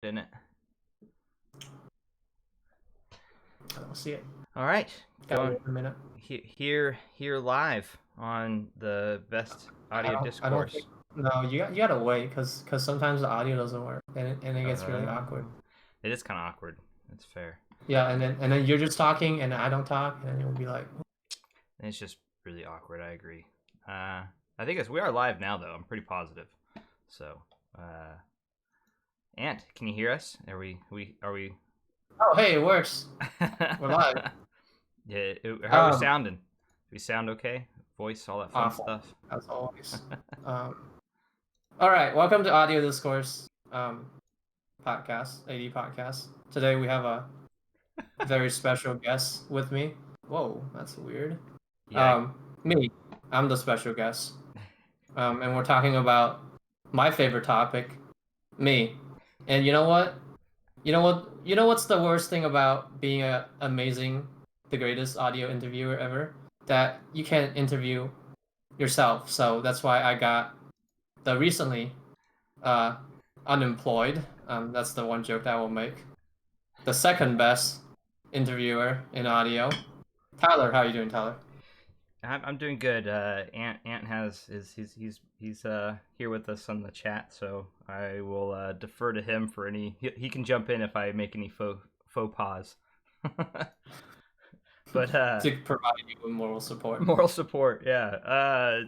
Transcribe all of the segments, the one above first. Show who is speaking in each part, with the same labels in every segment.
Speaker 1: Didn't it?
Speaker 2: I don't see it.
Speaker 1: All right.
Speaker 2: Gotta wait a minute.
Speaker 1: Here live on the best audio
Speaker 2: I don't
Speaker 1: discourse.
Speaker 2: think. No, you gotta wait because sometimes the audio doesn't work and it gets really awkward.
Speaker 1: It is kind of awkward. That's fair.
Speaker 2: Yeah, and then you're just talking and I don't talk and you'll be like.
Speaker 1: It's just really awkward. I agree. I think we are live now though. I'm pretty positive. So, Ant, can you hear us? Are we?
Speaker 2: Oh, hey, it works. We're live.
Speaker 1: Yeah. How are we sounding? Do we sound okay? Voice, all that fun
Speaker 2: Awful,
Speaker 1: stuff.
Speaker 2: as always. All right, welcome to Audio Discourse podcast, AD podcast. Today we have a very special guest with me. Whoa, that's weird.
Speaker 1: Yeah.
Speaker 2: Me, I'm the special guest. And we're talking about my favorite topic, me. And you know what? You know what's the worst thing about being the greatest audio interviewer ever? That you can't interview yourself. So that's why I got the recently unemployed. That's the one joke that I will make. The second best interviewer in audio. Tyler, how are you doing, Tyler?
Speaker 1: I'm doing good. Ant he's here with us on the chat, so I will defer to him for any. He can jump in if I make any faux pas. But
Speaker 2: to provide you with moral support.
Speaker 1: Moral support, yeah.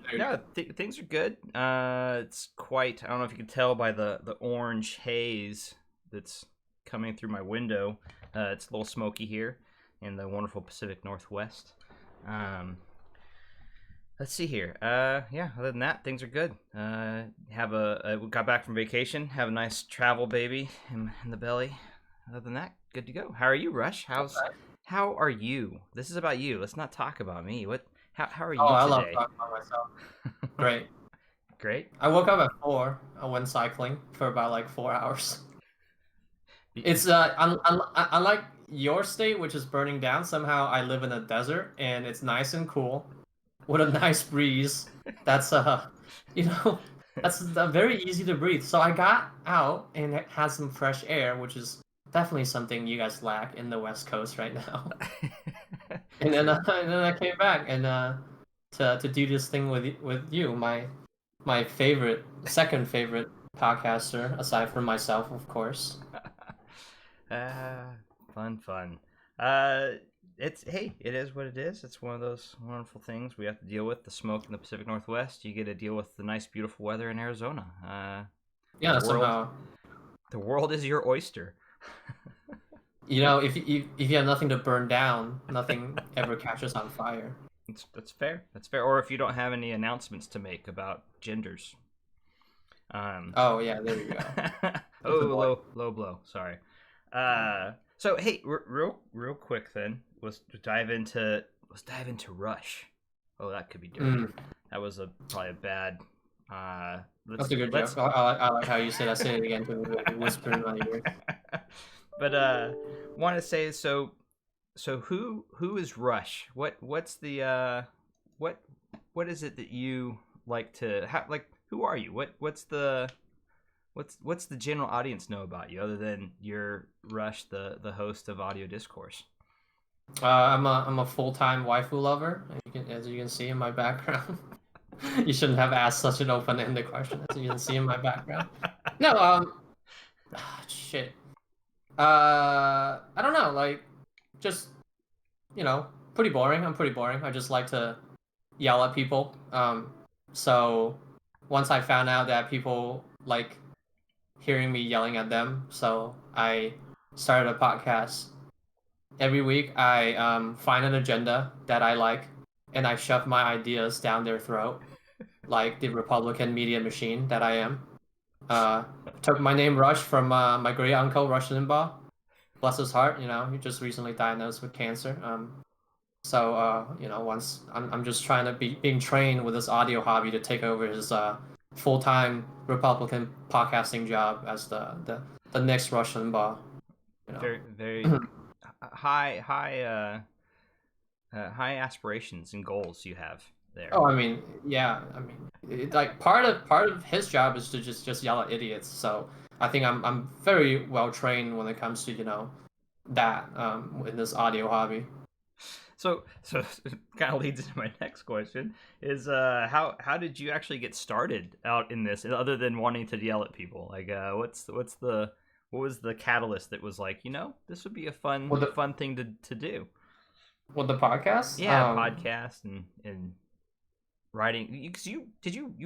Speaker 1: Things are good. It's quite. I don't know if you can tell by the orange haze that's coming through my window. It's a little smoky here in the wonderful Pacific Northwest. Let's see here. Yeah. Other than that, things are good. We got back from vacation. Have a nice travel baby in the belly. Other than that, good to go. How are you, Rush? How are you? This is about you. Let's not talk about me. How are you today?
Speaker 2: I love talking about myself. Great.
Speaker 1: Great.
Speaker 2: I woke up at 4. I went cycling for about like 4 hours. It's unlike your state, which is burning down. Somehow I live in a desert and it's nice and cool with a nice breeze. That's that's very easy to breathe. So I got out and it had some fresh air, which is definitely something you guys lack in the West Coast right now. and then I came back and to do this thing with you, my second favorite podcaster aside from myself, of course.
Speaker 1: Fun. It is what it is. It's one of those wonderful things we have to deal with. The smoke in the Pacific Northwest. You get to deal with the nice, beautiful weather in Arizona.
Speaker 2: Yeah,
Speaker 1: the world is your oyster.
Speaker 2: If you have nothing to burn down, nothing ever catches on fire.
Speaker 1: That's fair. Or if you don't have any announcements to make about genders.
Speaker 2: Oh yeah, there you
Speaker 1: go. Low blow. Sorry. So hey, real quick then, let's dive into Rush. Oh, that could be dirty. That was probably a bad.
Speaker 2: That's a good joke. I like how you said. I say it again to whisper in my ear.
Speaker 1: But want to say so who is Rush? What's the what is it that you like to who are you? What's the general audience know about you other than you're Rush, the host of Audio Discourse?
Speaker 2: I'm a full-time waifu lover, as you can see in my background. You shouldn't have asked such an open-ended question, as you can see in my background. No, shit. I don't know, like, just, pretty boring. I'm pretty boring. I just like to yell at people. So once I found out that people like hearing me yelling at them, so I started a podcast. Every week I find an agenda that I like and I shove my ideas down their throat like the Republican media machine that I am. Took my name Rush from my great uncle Rush Limbaugh. Bless his heart, he just recently diagnosed with cancer. Once I'm just trying to being trained with this audio hobby to take over his full-time Republican podcasting job as the next Rush Limbaugh.
Speaker 1: Very high aspirations and goals you have there.
Speaker 2: Oh, I mean, part of his job is to just yell at idiots. So I think I'm very well trained when it comes to that in this audio hobby.
Speaker 1: So kind of leads into my next question is how did you actually get started out in this other than wanting to yell at people? Like what was the catalyst that was like, this would be a fun thing to do?
Speaker 2: With the podcast?
Speaker 1: Yeah, podcast and writing. Because you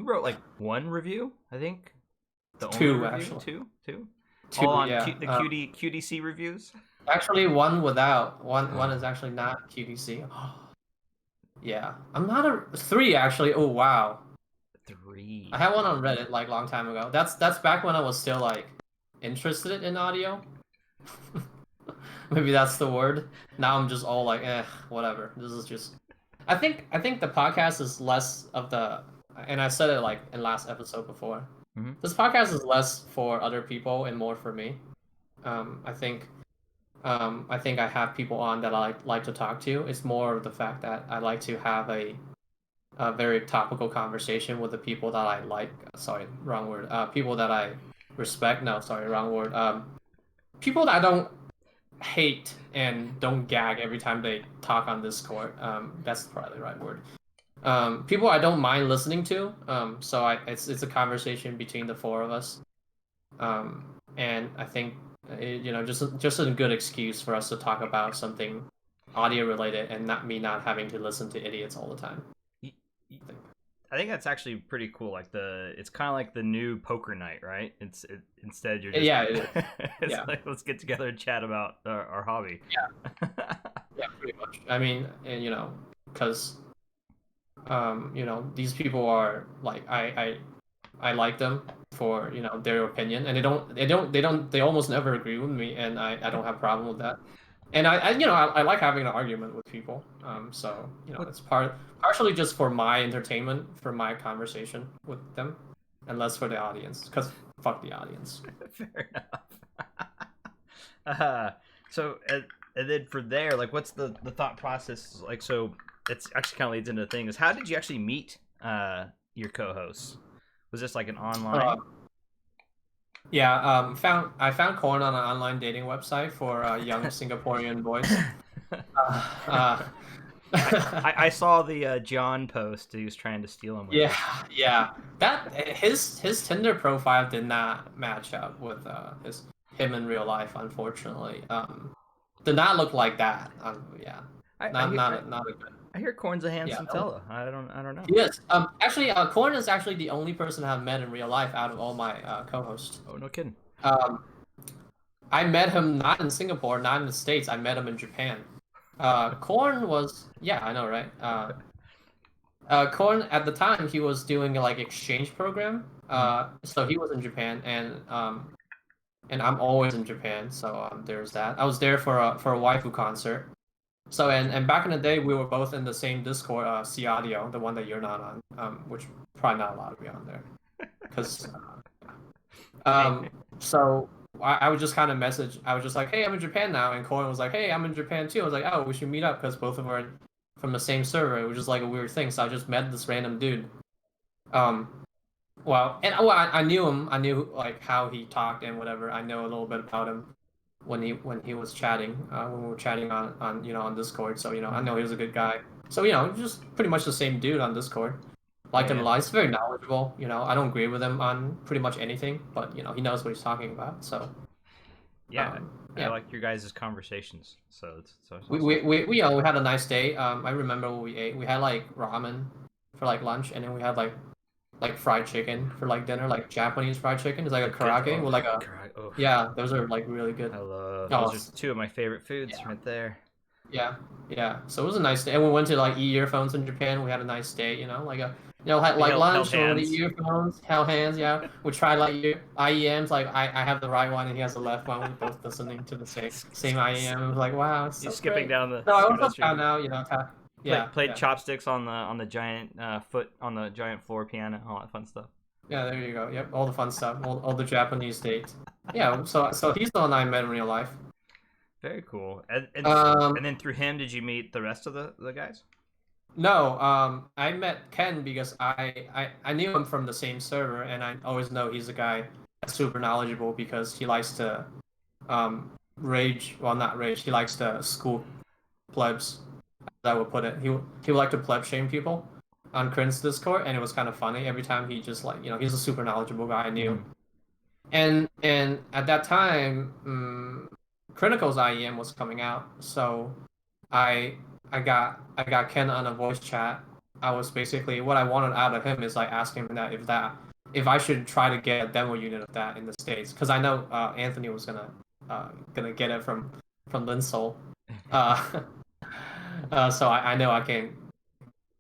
Speaker 1: wrote like one review, I think. The
Speaker 2: two
Speaker 1: only review?
Speaker 2: actually.
Speaker 1: Two.
Speaker 2: Two,
Speaker 1: all on
Speaker 2: yeah.
Speaker 1: the QDC reviews.
Speaker 2: Actually, one without one is actually not QDC. Yeah, I'm not a three actually. Oh wow,
Speaker 1: 3.
Speaker 2: I had one on Reddit like long time ago. That's back when I was still like interested in audio. Maybe that's the word. Now I'm just all like, whatever. This is just. I think the podcast is less of the, and I said it like in last episode before.
Speaker 1: Mm-hmm.
Speaker 2: This podcast is less for other people and more for me. I think I have people on that I like to talk to. It's more of the fact that I like to have a very topical conversation with the people that I like. Sorry, wrong word. People that I respect. No, sorry, wrong word. People that I don't hate and don't gag every time they talk on Discord. That's probably the right word. People I don't mind listening to. So it's a conversation between the four of us. And I think just a good excuse for us to talk about something audio related and not having to listen to idiots all the time.
Speaker 1: I think that's actually pretty cool. Like it's kind of like the new poker night, right? Instead you're just it's like let's get together and chat about our hobby.
Speaker 2: Yeah, yeah, pretty much. I mean, because these people are like I like them for their opinion, and they almost never agree with me, and I don't have a problem with that. And I like having an argument with people. So it's partially just for my entertainment, for my conversation with them, and less for the audience, because fuck the audience.
Speaker 1: Fair enough. So and then for there, like, what's the thought process like? So it's actually kind of leads into the thing is how did you actually meet your co-hosts? Was this like an online?
Speaker 2: Yeah, I found Corn on an online dating website for young Singaporean boys.
Speaker 1: I saw the John post. He was trying to steal him.
Speaker 2: Yeah. That his Tinder profile did not match up with him in real life, unfortunately. Did not look like that. Yeah. Not a good.
Speaker 1: I hear Corn's a handsome fellow. I don't know.
Speaker 2: Yes. Actually, Corn is actually the only person I've met in real life out of all my co-hosts.
Speaker 1: Oh, no kidding.
Speaker 2: I met him not in Singapore, not in the States. I met him in Japan. Corn was, yeah, I know, right? Corn at the time he was doing like exchange program. So he was in Japan, and I'm always in Japan. So there's that. I was there for a waifu concert. So and back in the day, we were both in the same Discord, C Audio, the one that you're not on, which probably not allowed to be on there, because so I would just kind of message. I was just like, hey, I'm in Japan now, and Corey was like, hey, I'm in Japan too. I was like, oh, we should meet up because both of us are from the same server. It was just like a weird thing. So I just met this random dude. I knew him. I knew like how he talked and whatever. I know a little bit about him when he was chatting, when we were chatting on Discord. So I know he was a good guy. So just pretty much the same dude on Discord. Liked him a lot. He's very knowledgeable. I don't agree with him on pretty much anything, but he knows what he's talking about. So
Speaker 1: I like your guys' conversations. So
Speaker 2: we had a nice day. I remember what we ate. We had like ramen for like lunch, and then we had like fried chicken for like dinner, like Japanese fried chicken. It's like a karaage with like a yeah. Those are like really good.
Speaker 1: I love those. Are two of my favorite foods right there.
Speaker 2: Yeah. So it was a nice day, and we went to like earphones in Japan. We had a nice day, had like lunch and the earphones, held hands. Yeah, we tried like IEMs. Like I have the right one and he has the left one. We're both listening to the same IEM. It was like wow. So
Speaker 1: skipping down the.
Speaker 2: No, I also found out
Speaker 1: played chopsticks on the giant foot on the giant floor piano, all that fun stuff.
Speaker 2: Yeah, there you go. Yep, all the fun stuff, all the Japanese dates. Yeah, so he's the one I met in real life.
Speaker 1: Very cool. And then through him, did you meet the rest of the guys?
Speaker 2: No, I met Ken because I knew him from the same server, and I always know he's a guy super knowledgeable because he likes to rage. Well, not rage. He likes to school plebs. As I would put it. He would like to pleb shame people on Crin's Discord, and it was kind of funny every time he just like he's a super knowledgeable guy I knew. And at that time, Critical's IEM was coming out, so I got Ken on a voice chat. I was basically what I wanted out of him is like asking him if I should try to get a demo unit of that in the States, because I know Anthony was gonna get it from Linsol. So I know I can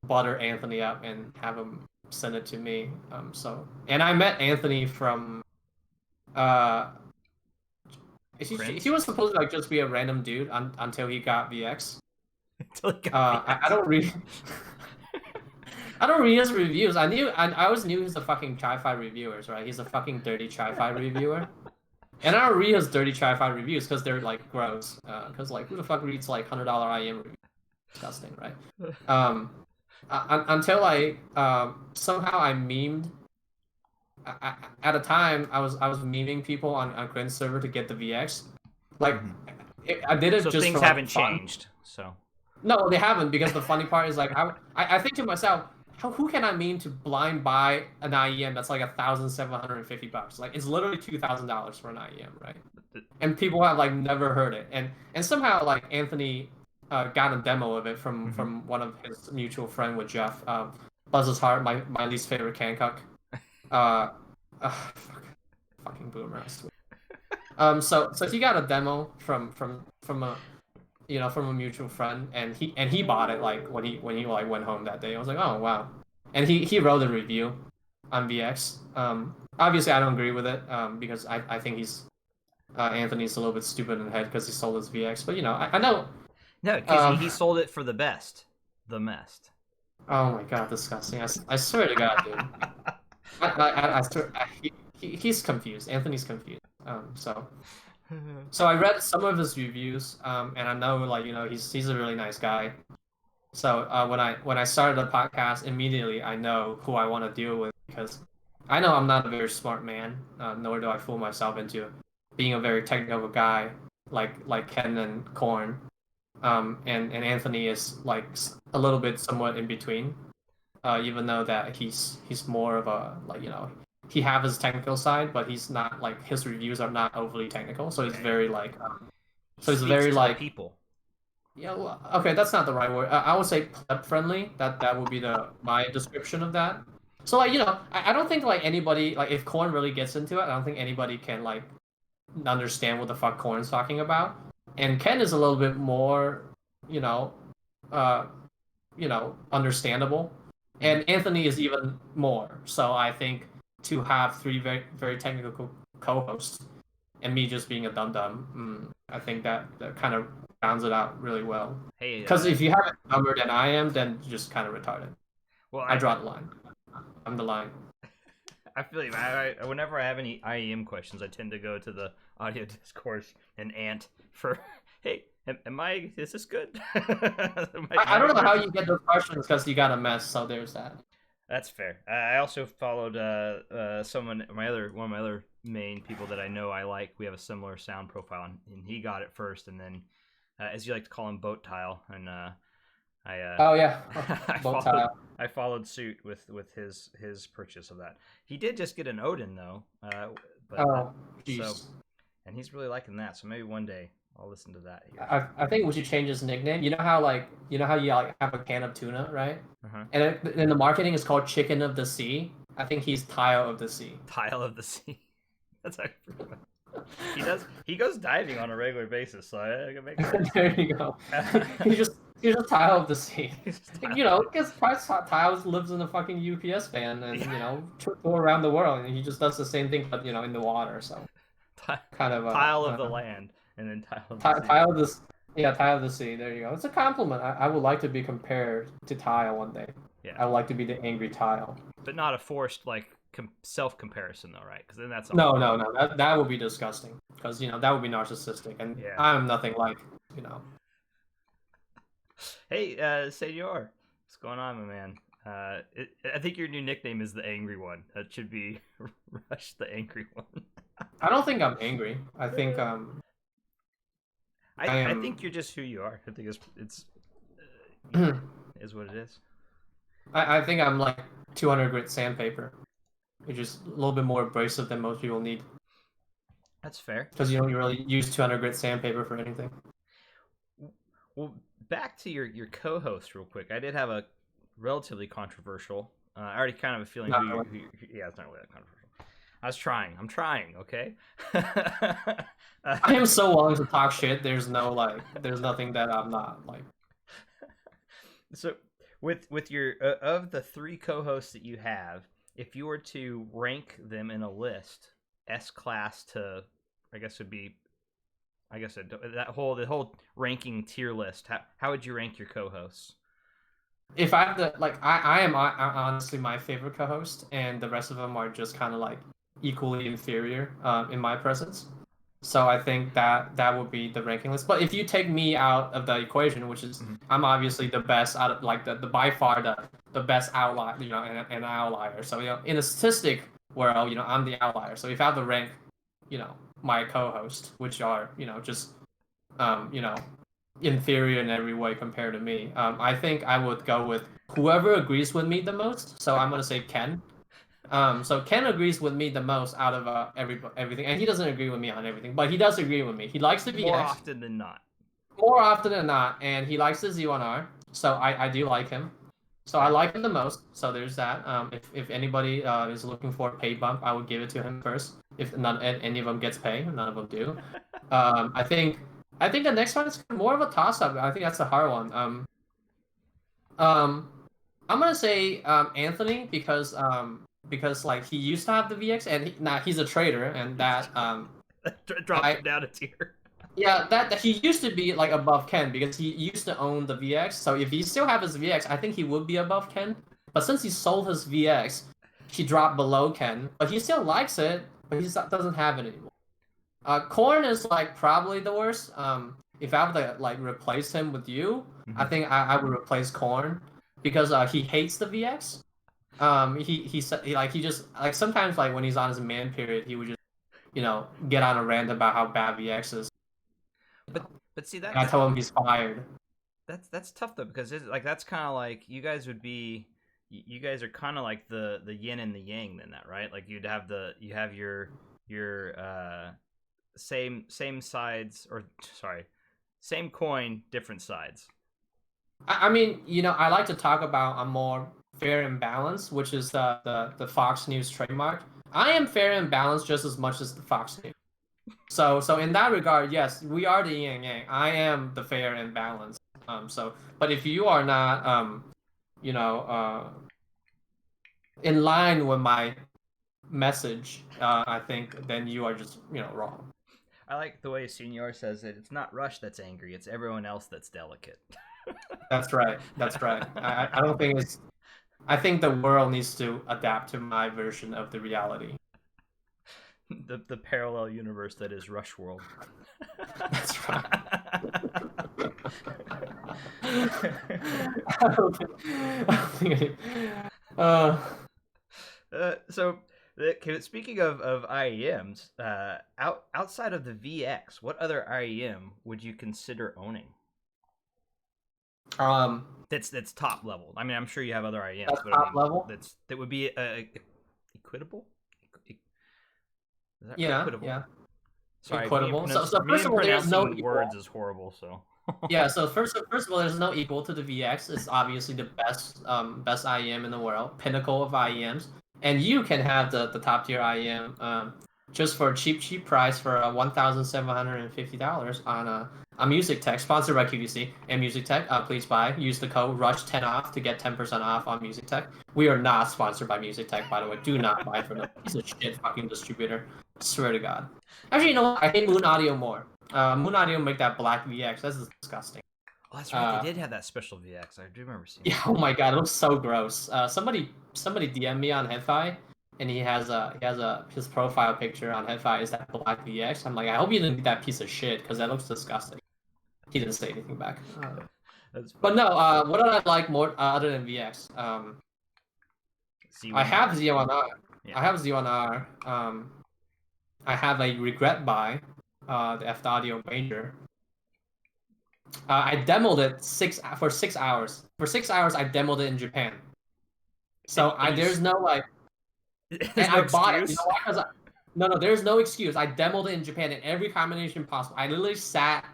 Speaker 2: butter Anthony up and have him send it to me. And I met Anthony from he was supposed to like just be a random dude until he got VX. I don't read I don't read his reviews. I always knew he's a fucking Chi-Fi reviewer, right? He's a fucking dirty Chi-Fi reviewer. And I don't read his dirty Chi-Fi reviews because they're like gross. Because like who the fuck reads like $100 IEM reviews? Disgusting, right? Until I somehow I memed. At a time, I was memeing people on Grin's server to get the VX. Like, I did it
Speaker 1: so
Speaker 2: just
Speaker 1: things
Speaker 2: for
Speaker 1: haven't
Speaker 2: fun.
Speaker 1: changed. So
Speaker 2: no, they haven't, because the funny part is like I think to myself, who can I meme to blind buy an IEM that's like $1,750? Like it's literally $2,000 for an IEM, right? And people have like never heard it, and somehow like Anthony got a demo of it from one of his mutual friend with Jeff. Buzz's Heart, my least favorite Cancuck. Fucking boomer. So he got a demo from a from a mutual friend, and he bought it like when he like went home that day. I was like, oh wow, and he wrote a review on VX. Obviously I don't agree with it because I think Anthony's a little bit stupid in the head because he sold his VX, but I know.
Speaker 1: No, because he sold it for the best.
Speaker 2: Oh my god, disgusting! I swear to God, dude. I swear, he's confused. Anthony's confused. So I read some of his reviews, and I know like he's a really nice guy. So when I started the podcast, immediately I know who I want to deal with, because I know I'm not a very smart man, nor do I fool myself into being a very technical guy like Ken and Korn. And Anthony is like a little bit somewhat in between, even though that he's more of a he have his technical side, but he's not like his reviews are not overly technical, so it's very like it's very like
Speaker 1: people.
Speaker 2: Yeah, well, okay, that's not the right word. I would say pleb friendly. That would be my description of that. So like I don't think like anybody like if Korn really gets into it, I don't think anybody can like understand what the fuck Korn's talking about. And Ken is a little bit more, understandable, and Anthony is even more. So I think to have three very very technical co-hosts and me just being a dum dum, I think that kind of rounds it out really well.
Speaker 1: Hey,
Speaker 2: because if you have it dumber than I am, then you're just kind of retarded. Well, I draw the line. I'm the line.
Speaker 1: I feel like whenever I have any IEM questions, I tend to go to the audio discourse and Ant for, hey, is this good?
Speaker 2: I don't know how you get those questions because you got a mess, so there's that.
Speaker 1: That's fair. I also followed one of my other main people that I know I like. We have a similar sound profile, and he got it first, and then, as you like to call him, Boat Tile, and I followed suit with his purchase of that. He did just get an Odin though, and he's really liking that. So maybe one day I'll listen to that here.
Speaker 2: I think we should change his nickname. You know how you like have a can of tuna, right? And in the marketing, it's called Chicken of the Sea. I think he's Tile of the Sea.
Speaker 1: Tile of the Sea. That's actually he goes diving on a regular basis, so I can make sense.
Speaker 2: There you go. He's just Tile of the Sea. Because Tile lives in a fucking UPS van and tour around the world, and he just does the same thing, but in the water. So kind of
Speaker 1: Tile of the land, and then Tile of
Speaker 2: the Sea. Tile of the Sea. There you go. It's a compliment. I would like to be compared to Tile one day. Yeah. I would like to be the angry Tile.
Speaker 1: But not a forced self-comparison though, right? Because then that's
Speaker 2: no. That would be disgusting. Because that would be narcissistic, and I'm nothing like.
Speaker 1: Hey, Senor, what's going on, my man? I think your new nickname is the Angry One. That should be Rush the Angry One.
Speaker 2: I don't think I'm angry. I think I
Speaker 1: I
Speaker 2: am.
Speaker 1: think you're just who you are. I think it's is what it is.
Speaker 2: I think I'm like 200 grit sandpaper. It's just a little bit more abrasive than most people need.
Speaker 1: That's fair.
Speaker 2: Because you don't really use 200 grit sandpaper for anything.
Speaker 1: Well, back to your co-host real quick. I did have a relatively controversial. I already kind of have a feeling yeah, it's not really that controversial. I'm trying. Okay.
Speaker 2: I am so willing to talk shit. There's nothing that I'm not like.
Speaker 1: So with your of the 3 co-hosts that you have, if you were to rank them in a list, S class to, I guess would be, the whole ranking tier list. How would you rank your co-hosts?
Speaker 2: If I have to, like, I am honestly my favorite co-host, and the rest of them are just kind of like equally inferior in my presence. So I think that would be the ranking list. But if you take me out of the equation, which is I'm obviously the best out of like the by far the best outlier, an outlier. So in a statistic world, I'm the outlier. So if I have to rank, my co-host, which are just inferior in every way compared to me, I think I would go with whoever agrees with me the most. So I'm gonna say Ken. So Ken agrees with me the most out of everything, and he doesn't agree with me on everything, but he does agree with me. He likes the VX
Speaker 1: more often than not.
Speaker 2: More often than not, and he likes the Z1R. So I do like him. So I like him the most. So there's that. If anybody is looking for a pay bump, I would give it to him first. If any of them gets paid, none of them do. I think the next one is more of a toss up. I think that's a hard one. I'm gonna say Anthony because like he used to have the VX and now he's a trader, and that
Speaker 1: dropped him down a tier.
Speaker 2: Yeah, that he used to be like above Ken because he used to own the VX. So if he still have his VX, I think he would be above Ken. But since he sold his VX, he dropped below Ken. But he still likes it, but he doesn't have it anymore. Korn is like probably the worst. If I were to like replace him with you, I think I would replace Korn because he hates the VX. He just like sometimes like when he's on his man period, he would just get on a rant about how bad VX is.
Speaker 1: But see that
Speaker 2: I told him he's fired.
Speaker 1: That's tough though, because that's kind of like you guys are kind of like the yin and the yang in that, right? Like you have your same sides, or sorry, same coin, different sides.
Speaker 2: I mean, I like to talk about a more fair and balanced, which is the Fox News trademark. I am fair and balanced just as much as the Fox News. So in that regard, yes, we are the yin and yang. I am the fair and balanced. But if you are not, in line with my message, I think then you are just, wrong.
Speaker 1: I like the way Senior says it. It's not Rush that's angry. It's everyone else that's delicate.
Speaker 2: That's right. I don't think it's. I think the world needs to adapt to my version of the reality.
Speaker 1: The parallel universe that is Rush World.
Speaker 2: That's right.
Speaker 1: So, speaking of IEMs, outside of the VX, what other IEM would you consider owning? That's top level. I mean, I'm sure you have other IEMs, but
Speaker 2: top level.
Speaker 1: That would be equitable.
Speaker 2: Equitable?
Speaker 1: Yeah. Sorry,
Speaker 2: equitable. So first of all, there's no
Speaker 1: words is horrible. So
Speaker 2: yeah. So first of all, there's no equal to the VX. It's obviously the best IEM in the world, pinnacle of IEMs, and you can have the top tier IEM just for a cheap price for $1,750 on a Music Tech, sponsored by QVC and Music Tech. Please buy. Use the code RUSH10OFF to get 10% off on Music Tech. We are not sponsored by Music Tech, by the way. Do not buy from them. Piece of shit fucking distributor. Swear to God. Actually, you know what? I hate Moon Audio more. Moon Audio make that black VX. That's disgusting.
Speaker 1: Oh, that's right. They did have that special VX. I do remember seeing.
Speaker 2: Yeah. Oh my God, it looks so gross. Somebody DM me on HeadFi, and he has his profile picture on HeadFi is that black VX. I'm like, I hope you didn't get that piece of shit because that looks disgusting. He didn't say anything back. But no, what did I like more other than VX? I have Z1R.
Speaker 1: Yeah.
Speaker 2: I have Z1R. I have a regret buy, the F Audio Major. I demoed it for 6 hours. For 6 hours, I demoed it in Japan. So there's no like.
Speaker 1: There's no
Speaker 2: I bought it. You
Speaker 1: excuse?
Speaker 2: know why? No, there's no excuse. I demoed it in Japan in every combination possible. I literally sat.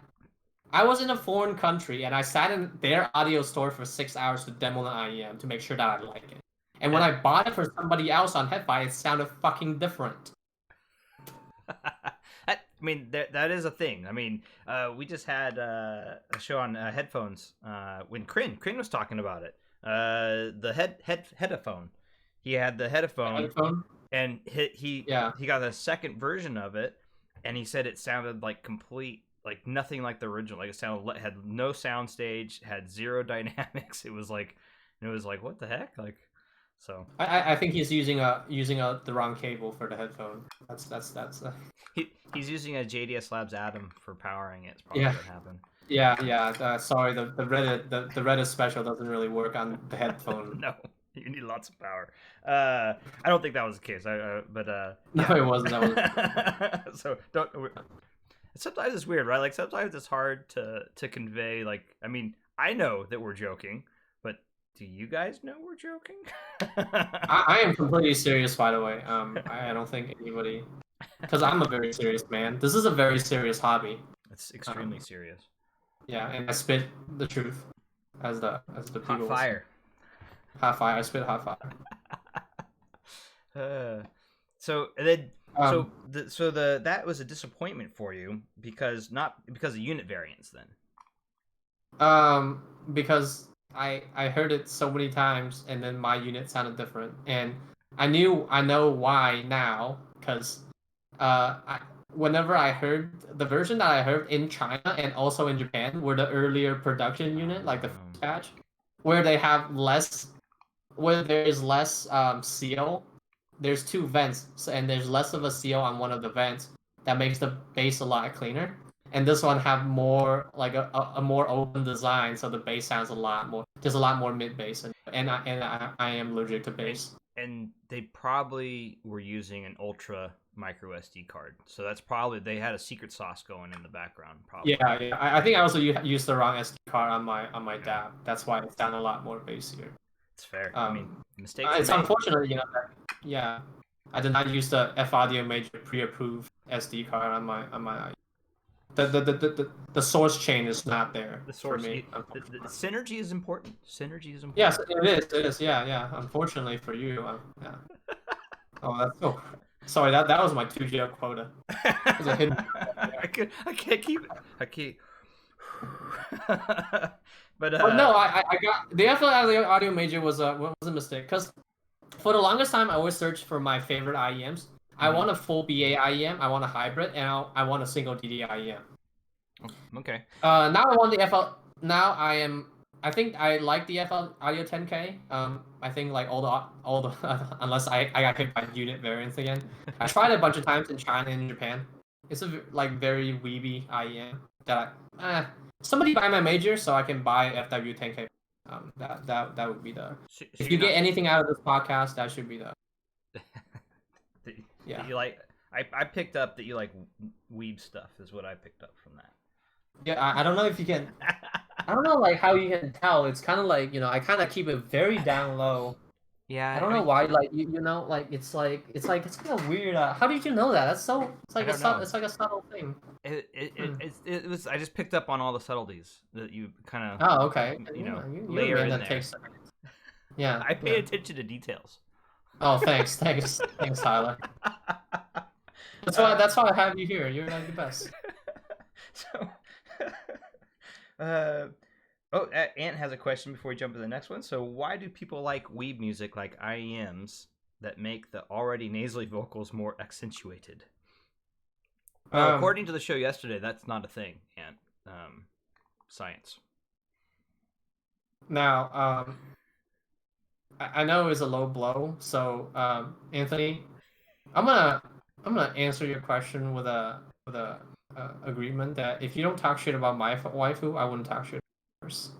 Speaker 2: I was in a foreign country and I sat in their audio store for 6 hours to demo the IEM to make sure that I like it. And when I bought it for somebody else on HeadFi, it sounded fucking different.
Speaker 1: I mean, that is a thing. I mean, we just had a show on headphones when Kryn was talking about it. The headaphone. He had the headaphone, and he got a second version of it, and he said it sounded like nothing like the original. Like it had no sound stage, had zero dynamics. It was like what the heck, like. So
Speaker 2: I think he's using the wrong cable for the headphone. That's
Speaker 1: he's using a JDS Labs Atom for powering it. It's probably what happened.
Speaker 2: Yeah. Sorry, the Reddit special doesn't really work on the headphone.
Speaker 1: No, you need lots of power. I don't think that was the case. But
Speaker 2: no, it wasn't.
Speaker 1: So don't. Sometimes it's weird, right? Like sometimes it's hard to convey. Like, I mean, I know that we're joking, but do you guys know we're joking?
Speaker 2: I am completely serious, by the way. I don't think anybody, because I'm a very serious man. This is a very serious hobby.
Speaker 1: It's extremely serious.
Speaker 2: Yeah, and I spit the truth, as the people.
Speaker 1: Hot fire.
Speaker 2: Hot fire. I spit hot
Speaker 1: fire. So and then that was a disappointment for you because of unit variants then.
Speaker 2: Because I heard it so many times, and then my unit sounded different, and I know why now, because whenever I heard the version that I heard in China and also in Japan were the earlier production unit, like the first batch, where there is less seal. There's 2 vents, and there's less of a seal on one of the vents that makes the bass a lot cleaner. And this one have more like a more open design, so the bass sounds a lot more mid bass, and I am allergic to bass.
Speaker 1: And they probably were using an ultra micro SD card, so that's probably they had a secret sauce going in the background. Probably.
Speaker 2: Yeah. I think I also used the wrong SD card on my DAB. That's why it sounded a lot more bassier.
Speaker 1: It's fair. I mean, mistakes.
Speaker 2: It's unfortunate, you know. Yeah, I did not use the F Audio Major pre-approved SD card on my. The source chain is not there.
Speaker 1: The source, for me. The synergy is important.
Speaker 2: Yes, it is. Yeah. Unfortunately for you, yeah. Oh, that's so. Sorry, that was my 2G quota. It was a hidden.
Speaker 1: I can't keep. But
Speaker 2: no, I got the F Audio Major was a mistake, because for the longest time I always searched for my favorite IEMs. I want a full BA IEM, I want a hybrid, and I want a single DD IEM.
Speaker 1: Okay.
Speaker 2: Now I want the FL. Now I think I like the FL Audio 10K. I think like all the unless I got hit by unit variants again. I tried it a bunch of times in China and in Japan. It's a very weeby IEM that somebody buy my major so I can buy FW 10K. That would be the. So if you get anything out of this podcast, that should be the.
Speaker 1: Yeah. You like? I picked up that you like weeb stuff. Is what I picked up from that.
Speaker 2: Yeah, I don't know if you can. I don't know like how you can tell. It's kind of like, you know, I kind of keep it very down low.
Speaker 1: Yeah.
Speaker 2: I don't know why. Like you know, like it's kind of weird. How did you know that? It's like a subtle thing.
Speaker 1: It was. I just picked up on all the subtles that you kind of.
Speaker 2: Oh, okay.
Speaker 1: You know,
Speaker 2: layer in there. Yeah.
Speaker 1: I pay attention to details.
Speaker 2: Oh, thanks, Tyler. That's why I have you here. You're like the best.
Speaker 1: So, Ant has a question before we jump to the next one. So, why do people like weeb music like IEMs that make the already nasally vocals more accentuated? According to the show yesterday, that's not a thing, Ant. Science.
Speaker 2: Now, I know it's a low blow, so Anthony, I'm gonna answer your question with a agreement that if you don't talk shit about my waifu, I wouldn't talk shit about yours.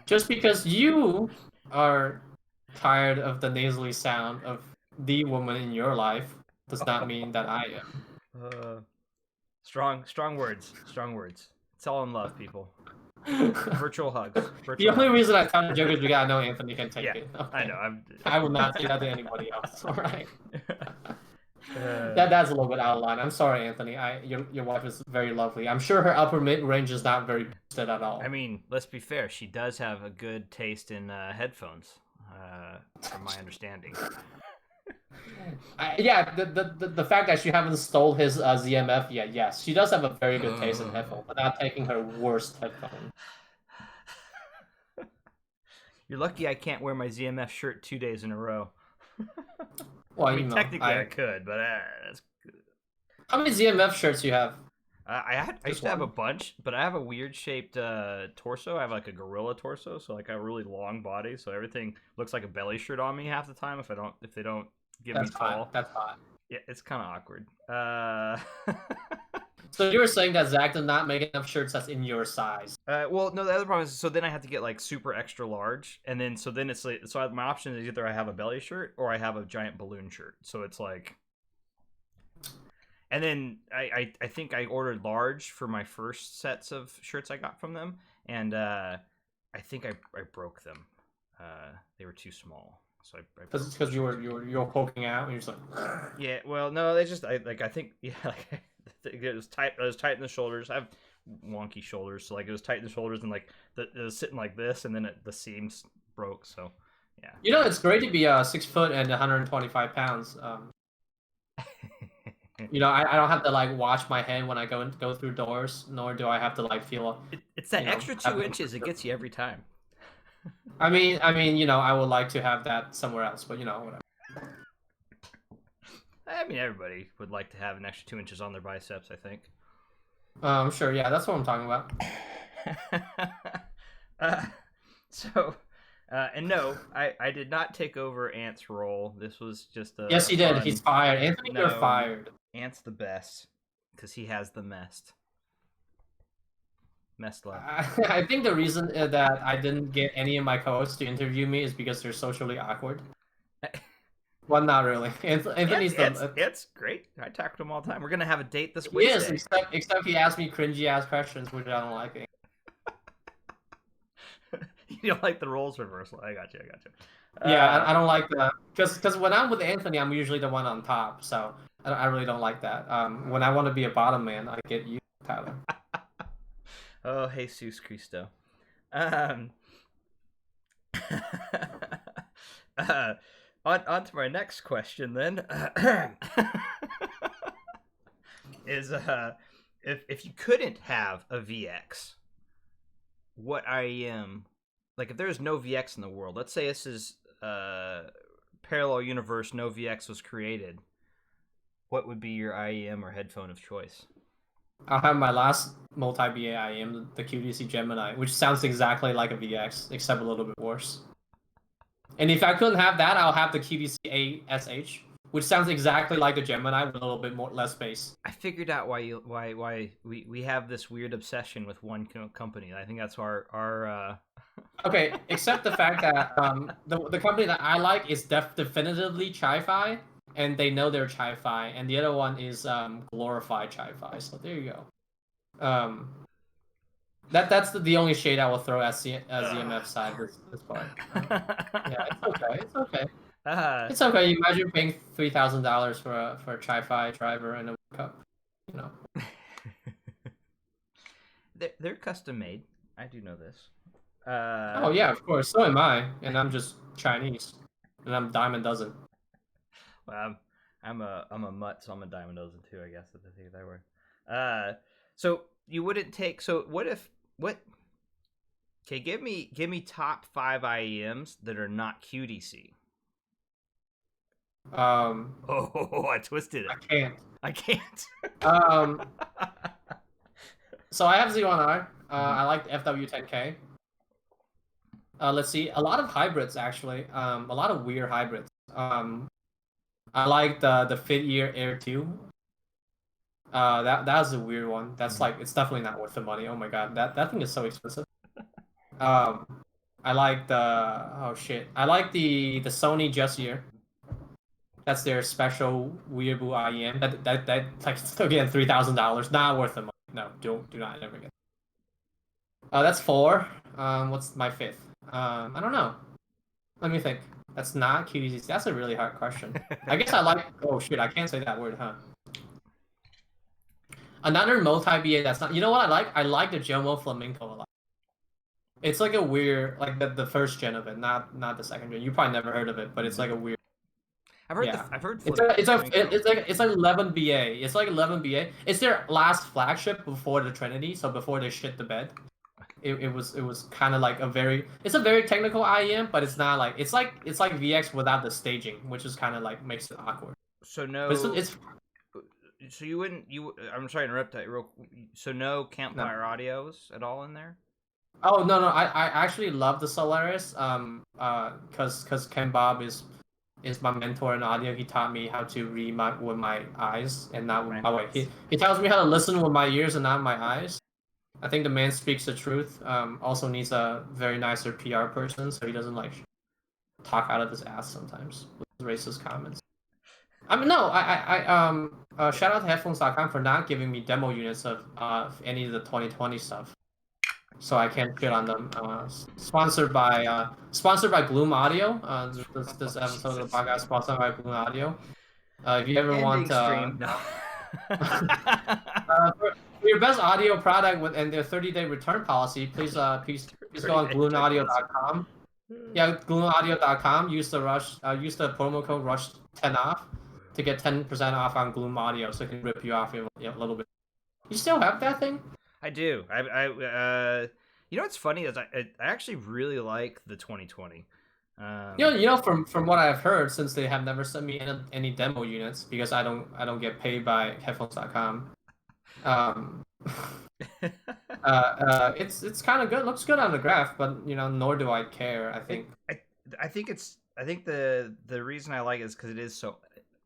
Speaker 2: Just because you are tired of the nasally sound of the woman in your life does not mean that I am.
Speaker 1: Strong words. Strong words. It's all in love, people. Virtual hugs.
Speaker 2: The only reason I tell the joke is because I know Anthony can take it. Okay.
Speaker 1: I know.
Speaker 2: I would not say that to anybody else. All right. That's a little bit out of line. I'm sorry, Anthony. Your wife is very lovely. I'm sure her upper mid range is not very boosted at all.
Speaker 1: I mean, let's be fair. She does have a good taste in headphones, from my understanding.
Speaker 2: Yeah, the fact that she haven't stole his ZMF yet. Yes, she does have a very good taste in headphones, but not taking her worst headphone.
Speaker 1: You're lucky I can't wear my ZMF shirt 2 days in a row.
Speaker 2: Well,
Speaker 1: I mean, technically I could, but that's good.
Speaker 2: How many ZMF shirts do you have?
Speaker 1: I used to have a bunch, but I have a weird shaped torso. I have like a gorilla torso, so like a really long body, so everything looks like a belly shirt on me half the time if they don't give me tall.
Speaker 2: That's hot.
Speaker 1: Yeah, it's kind of awkward.
Speaker 2: So you were saying that Zach does not make enough shirts that's in your size.
Speaker 1: Well, no, the other problem is, so then I have to get like super extra large, and then it's like, so my option is either I have a belly shirt or I have a giant balloon shirt. So it's like, and then I think I ordered large for my first sets of shirts I got from them, and I think I broke them. They were too small. So
Speaker 2: because you were poking out and you're just like,
Speaker 1: yeah, well, no, they just I think yeah, like it was tight. It was tight in the shoulders. I have wonky shoulders, so like it was tight in the shoulders, and like it was sitting like this, and then the seams broke. So yeah.
Speaker 2: You know, it's great to be 6 foot and 125 pounds. You know, I don't have to like watch my head when I go through doors, nor do I have to like feel.
Speaker 1: It's that extra 2 inches. It gets you every time.
Speaker 2: I mean, you know, I would like to have that somewhere else, but you know, whatever.
Speaker 1: I mean, everybody would like to have an extra 2 inches on their biceps, I think.
Speaker 2: Sure, yeah, that's what I'm talking about.
Speaker 1: And no, I did not take over Ant's role. This was just a
Speaker 2: Yes, he did. He's fired. Anthony, you're fired.
Speaker 1: Ant's the best, because he has the messed love.
Speaker 2: I think the reason that I didn't get any of my co-hosts to interview me is because they're socially awkward. Well, not really. Anthony's
Speaker 1: it's great. I talk to him all the time. We're gonna have a date this week.
Speaker 2: Yes, except he asked me cringy ass questions, which I don't like.
Speaker 1: You don't like the roles reversal. I got you.
Speaker 2: Yeah, I don't like that because when I'm with Anthony, I'm usually the one on top. So I really don't like that. When I want to be a bottom man, I get you, Tyler.
Speaker 1: Oh, Jesus Cristo. On to my next question then. Is if you couldn't have a VX, what IEM, like if there's no VX in the world, let's say this is parallel universe, no VX was created, what would be your IEM or headphone of choice?
Speaker 2: I'll have my last multi-BA IEM, the QDC Gemini, which sounds exactly like a VX, except a little bit worse. And if I couldn't have that, I'll have the QDC ASH, which sounds exactly like a Gemini with a little bit less bass.
Speaker 1: I figured out why we have this weird obsession with one company. I think that's our
Speaker 2: Okay, except the fact that the company that I like is definitively Chi-Fi, and they know they're Chi-Fi, and the other one is glorified Chi-Fi. So there you go. That's the only shade I will throw at ZMF side this part. Yeah, it's okay. It's okay. Imagine paying $3,000 for a Chi-Fi driver and a cup. You know.
Speaker 1: They're custom made. I do know this.
Speaker 2: Oh yeah, of course. So am I, and I'm just Chinese, and I'm dime a dozen.
Speaker 1: Well, I'm a mutt, so I'm a dime a dozen too. I guess if I think that word. So you wouldn't take. So what? Okay, give me top 5 IEMs that are not QDC. Oh, I twisted it.
Speaker 2: I can't. So I have Z1R. I like the FW10K. Let's see. A lot of hybrids actually. A lot of weird hybrids. I like the Fit Ear Air 2. That was a weird one. That's like, it's definitely not worth the money. Oh my god, that thing is so expensive. I like the I like the Sony Just Ear. That's their special Weeaboo IEM. That like again $3,000. Not worth the money. No, do not ever get. That's 4. What's my 5th? I don't know. Let me think. That's not QDC. That's a really hard question. I guess I like. Oh shit! I can't say that word, huh? Another multi BA that's not. You know what I like? I like the Jomo Flamenco a lot. It's like a weird, like the first gen of it, not the second gen. You probably never heard of it, but it's like a weird.
Speaker 1: I've heard.
Speaker 2: Yeah.
Speaker 1: I've heard.
Speaker 2: It's like 11 BA. It's like 11 BA. It's their last flagship before the Trinity. So before they shit the bed, it was kind of like it's a very technical IEM, but it's not like it's like VX without the staging, which is kind of like makes it awkward.
Speaker 1: So no.
Speaker 2: It's
Speaker 1: so you wouldn't I'm sorry to interrupt that real. So no campfire audios at all in there.
Speaker 2: Oh no, I actually love the Solaris because Ken Bob is my mentor in audio. He taught me how to read with my eyes and not with my way. He tells me how to listen with my ears and not my eyes. I think the man speaks the truth. Also needs a very nicer PR person, so he doesn't like talk out of his ass sometimes with racist comments. I mean, no, shout out to headphones.com for not giving me demo units of any of the 2020 stuff, so I can't shit on them. Sponsored by Bloom Audio. This episode of the podcast sponsored by Bloom Audio. If you ever want for your best audio product and their 30-day return policy, please go on gloomaudio.com. Yeah, gloomaudio.com. Use the promo code RUSH10 off to get 10% off on Gloom Audio, so it can rip you off a little bit. You still have that thing?
Speaker 1: I do. You know what's funny is I actually really like the 2020.
Speaker 2: From what I've heard, since they have never sent me any demo units because I don't get paid by headphones.com. It's kind of good. Looks good on the graph, but nor do I care. I think
Speaker 1: the reason I like it is because it is so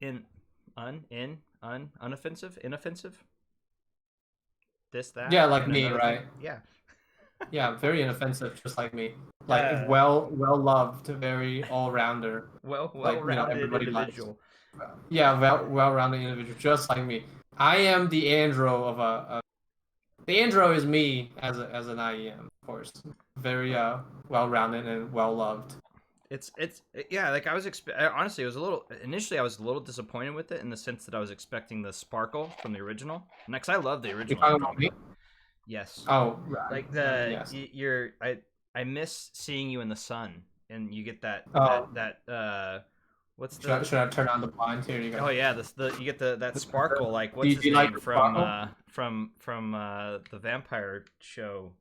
Speaker 1: inoffensive.
Speaker 2: Yeah, like me, right?
Speaker 1: Yeah.
Speaker 2: Yeah, very inoffensive, just like me. Like well loved, very all rounder.
Speaker 1: Well-rounded individual.
Speaker 2: Yeah, well-rounded individual, just like me. I am the Andro of the Andro is me as an IEM, of course. Very well-rounded and well-loved.
Speaker 1: Yeah, like I was honestly, initially I was a little disappointed with it in the sense that I was expecting the sparkle from the original. Next, I love the original.
Speaker 2: You're talking about me?
Speaker 1: Yes.
Speaker 2: Oh, right.
Speaker 1: Like I miss seeing you in the sun, and you get that what's the?
Speaker 2: Should I turn on the blinds here?
Speaker 1: Oh yeah, you get that sparkle. Like what's his name from the vampire show?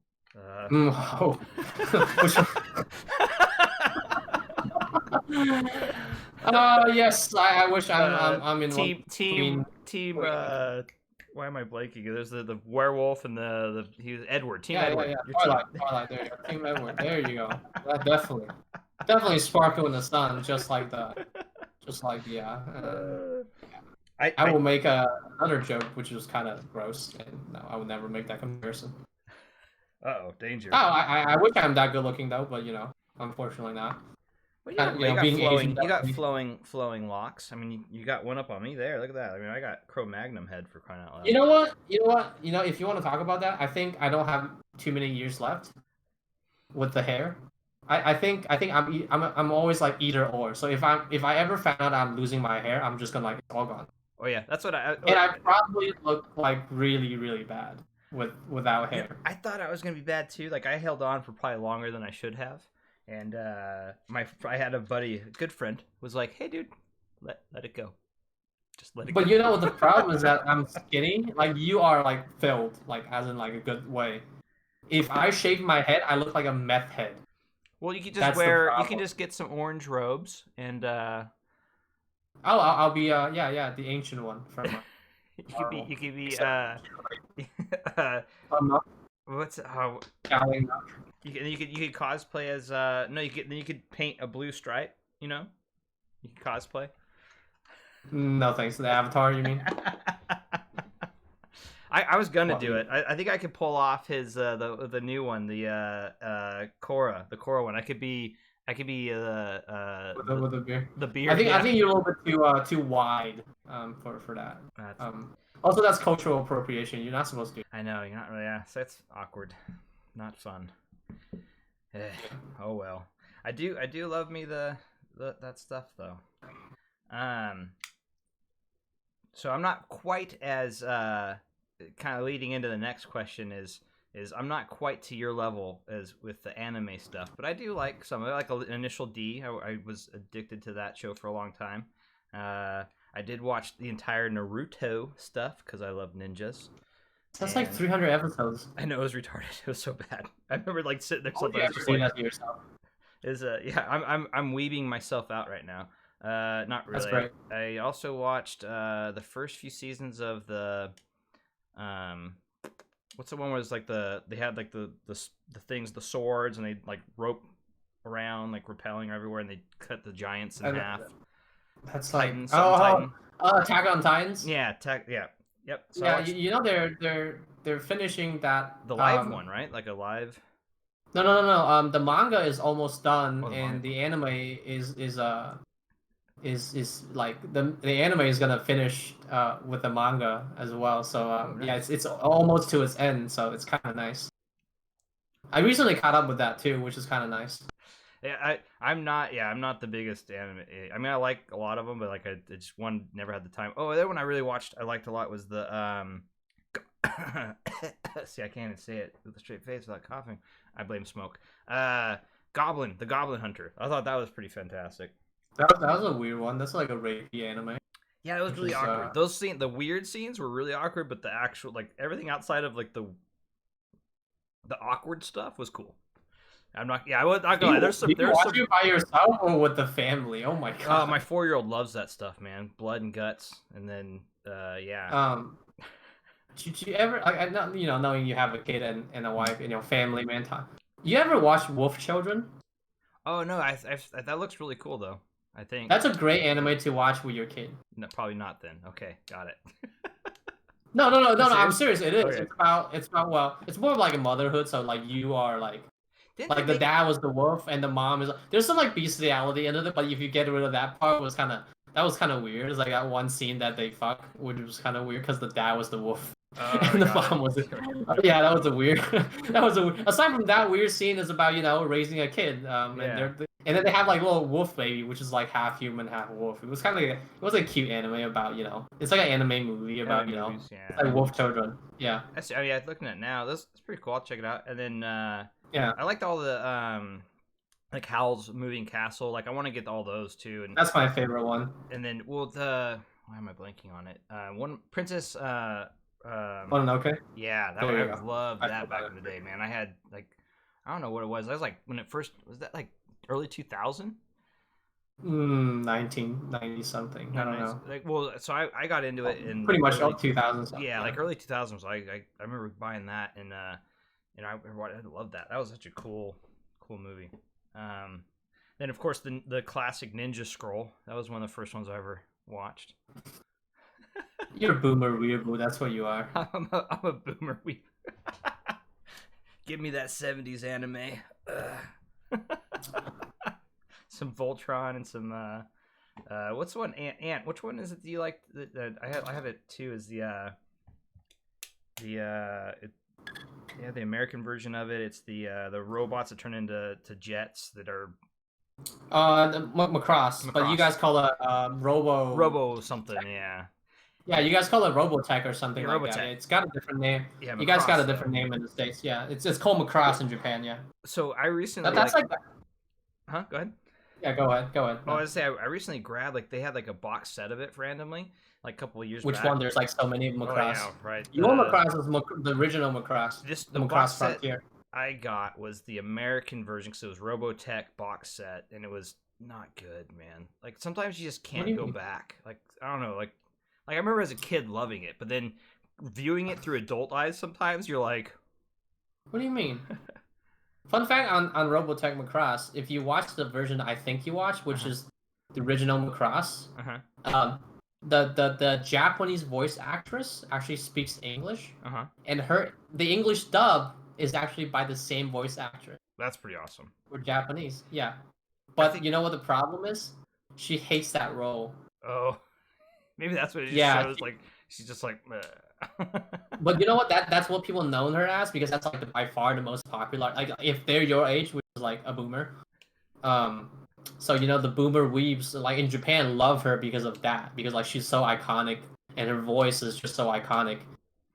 Speaker 2: Yes, I wish I'm in
Speaker 1: team. Why am I blanking? There's the werewolf and he was Edward. Team Edward.
Speaker 2: Yeah. Twilight. There you go. Team Edward. There you go. That definitely sparkle in the sun, just like the. I will make another joke, which was kind of gross, and no, I would never make that comparison.
Speaker 1: Uh-oh, danger.
Speaker 2: Oh, I wish I'm that good looking though, but unfortunately not.
Speaker 1: Well, you got flowing locks. I mean, you got one up on me there. Look at that. I mean, I got Cro-Magnon head for crying out loud.
Speaker 2: You know what? If you want to talk about that, I think I don't have too many years left with the hair. I think I'm always like either or. So if I ever found out I'm losing my hair, I'm just gonna it's all gone.
Speaker 1: Oh yeah, that's what I.
Speaker 2: And I probably look like really really bad without hair.
Speaker 1: I thought I was gonna be bad too. Like I held on for probably longer than I should have. And I had a buddy, a good friend, was like, "Hey, dude, let it go, just let it go."
Speaker 2: But the problem is that I'm skinny. Like you are filled, as in a good way. If I shave my head, I look like a meth head.
Speaker 1: Well, you could just you can just get some orange robes and.
Speaker 2: I'll be the ancient one from.
Speaker 1: You could be what's you could cosplay as you could paint a blue stripe, you could cosplay.
Speaker 2: No thanks. The Avatar, you mean?
Speaker 1: I was gonna
Speaker 2: What
Speaker 1: do it. I think I could pull off his the new one, the Korra one. I could be
Speaker 2: with the beard.
Speaker 1: the beard.
Speaker 2: I think you're a little bit too wide for that. Also, that's cultural appropriation. You're not supposed to.
Speaker 1: I know you're not really. Yeah, so it's awkward, not fun. Oh well. I do love me the that stuff though. So I'm not quite as kind of leading into the next question is I'm not quite to your level as with the anime stuff, but I do like some of it, like Initial D. I was addicted to that show for a long time. I did watch the entire Naruto stuff because I love ninjas.
Speaker 2: That's like 300 episodes.
Speaker 1: I know, it was retarded. It was so bad. I remember like sitting there
Speaker 2: sometimes. You ever that to yourself?
Speaker 1: I'm weeding myself out right now. Not really.
Speaker 2: That's great.
Speaker 1: I also watched the first few seasons of the what's the one where it's like they had like the things, the swords, and they like rope around like repelling everywhere, and they cut the giants in half.
Speaker 2: That's
Speaker 1: Titan,
Speaker 2: Titan. Attack on Titans.
Speaker 1: Yeah, yep. So
Speaker 2: yeah, you know they're finishing that
Speaker 1: the live one, right? Like a live.
Speaker 2: No. The manga is almost done,
Speaker 1: the
Speaker 2: and the anime is like the anime is gonna finish with the manga as well. So
Speaker 1: nice.
Speaker 2: yeah, it's almost to its end. So it's kind of nice. I recently caught up with that too, which is kind of nice.
Speaker 1: Yeah, I'm not the biggest anime. I mean, I like a lot of them, but like I just never had the time. Oh, the other one I really watched, I liked a lot was the see, I can't even say it with a straight face without coughing. I blame smoke. The Goblin Hunter. I thought that was pretty fantastic.
Speaker 2: That was a weird one. That's like a rapey anime.
Speaker 1: Yeah, it was really awkward. The weird scenes were really awkward, but the actual like everything outside of like the awkward stuff was cool. I'm not. Yeah, I was not gonna lie. There's some.
Speaker 2: Watch it by yourself or with the family? Oh my god.
Speaker 1: My 4-year-old loves that stuff, man. Blood and guts, and then yeah.
Speaker 2: Did you ever? Not knowing you have a kid and a wife and your family, man. You ever watch Wolf Children?
Speaker 1: Oh no, that looks really cool though. I think
Speaker 2: that's a great anime to watch with your kid.
Speaker 1: No, probably not then. Okay, got it.
Speaker 2: No. I'm serious. It is. Okay. It's about it's more of like a motherhood. So like you are like. Like the dad was the wolf and the mom is. There's some like bestiality into it, but if you get rid of that part, that was kind of weird. It's like that one scene that they fuck, which was kind of weird because the dad was the wolf and the mom was. Yeah, that was a weird. Aside from that weird scene, is about raising a kid. And then they have like little wolf baby, which is like half human, half wolf. It was kind of it was a cute anime about it's like an anime movie about it's like wolf children. Yeah.
Speaker 1: Looking at it now, it's pretty cool. I'll check it out. And then
Speaker 2: yeah,
Speaker 1: I liked all the like Howl's Moving Castle. Like I want to get all those too. And
Speaker 2: that's my favorite one.
Speaker 1: And then why am I blanking on it? One Princess
Speaker 2: Mononoke.
Speaker 1: Yeah, I loved that back in the day, man. I had like I don't know what it was. I was like when it first was that like early 2000.
Speaker 2: 1990 something. I don't know.
Speaker 1: Like, well, so I got into it in
Speaker 2: pretty much early 2000s.
Speaker 1: Yeah, like early 2000s. I remember buying that and I loved that. That was such a cool movie. Then of course the classic Ninja Scroll. That was one of the first ones I ever watched.
Speaker 2: You're a boomer weeaboo. That's what you are.
Speaker 1: I'm a boomer weeaboo. Give me that 70s anime. Some Voltron and some what's the one Ant? Which one is it that you like? I have it too. Is the American version of it. It's the robots that turn into jets that are
Speaker 2: Macross, but you guys call it
Speaker 1: Robo something.
Speaker 2: Yeah, you guys call it Robotech or something like
Speaker 1: Robotech.
Speaker 2: that. It's got a different name.
Speaker 1: Yeah,
Speaker 2: you guys got a different name in the States. Yeah, it's called Macross in Japan. Yeah.
Speaker 1: So I recently.
Speaker 2: That's like.
Speaker 1: Huh? Go ahead.
Speaker 2: Yeah, go ahead.
Speaker 1: Oh, I was say I recently grabbed they had like a box set of it randomly, like a couple of years
Speaker 2: back. Which one? There's like so many Macross.
Speaker 1: Oh, yeah, right.
Speaker 2: Your Macross is the original Macross.
Speaker 1: Just the Macross Frontier. I got was the American version because it was Robotech box set, and it was not good, man. Like sometimes you just can't go back. Like I don't know, like I remember as a kid loving it, but then viewing it through adult eyes, sometimes you're like,
Speaker 2: what do you mean? Fun fact on Robotech Macross, if you watch the version I think you watched, which is the original Macross, the Japanese voice actress actually speaks English, and the English dub is actually by the same voice actress.
Speaker 1: That's pretty awesome.
Speaker 2: For Japanese, yeah. But you know what the problem is? She hates that role.
Speaker 1: Oh, maybe that's what it shows. Like she's just like.
Speaker 2: But you know what? That's what people know her as, because that's like by far the most popular. Like if they're your age, which is like a boomer. So the boomer weebs like in Japan love her because of that, because like she's so iconic and her voice is just so iconic.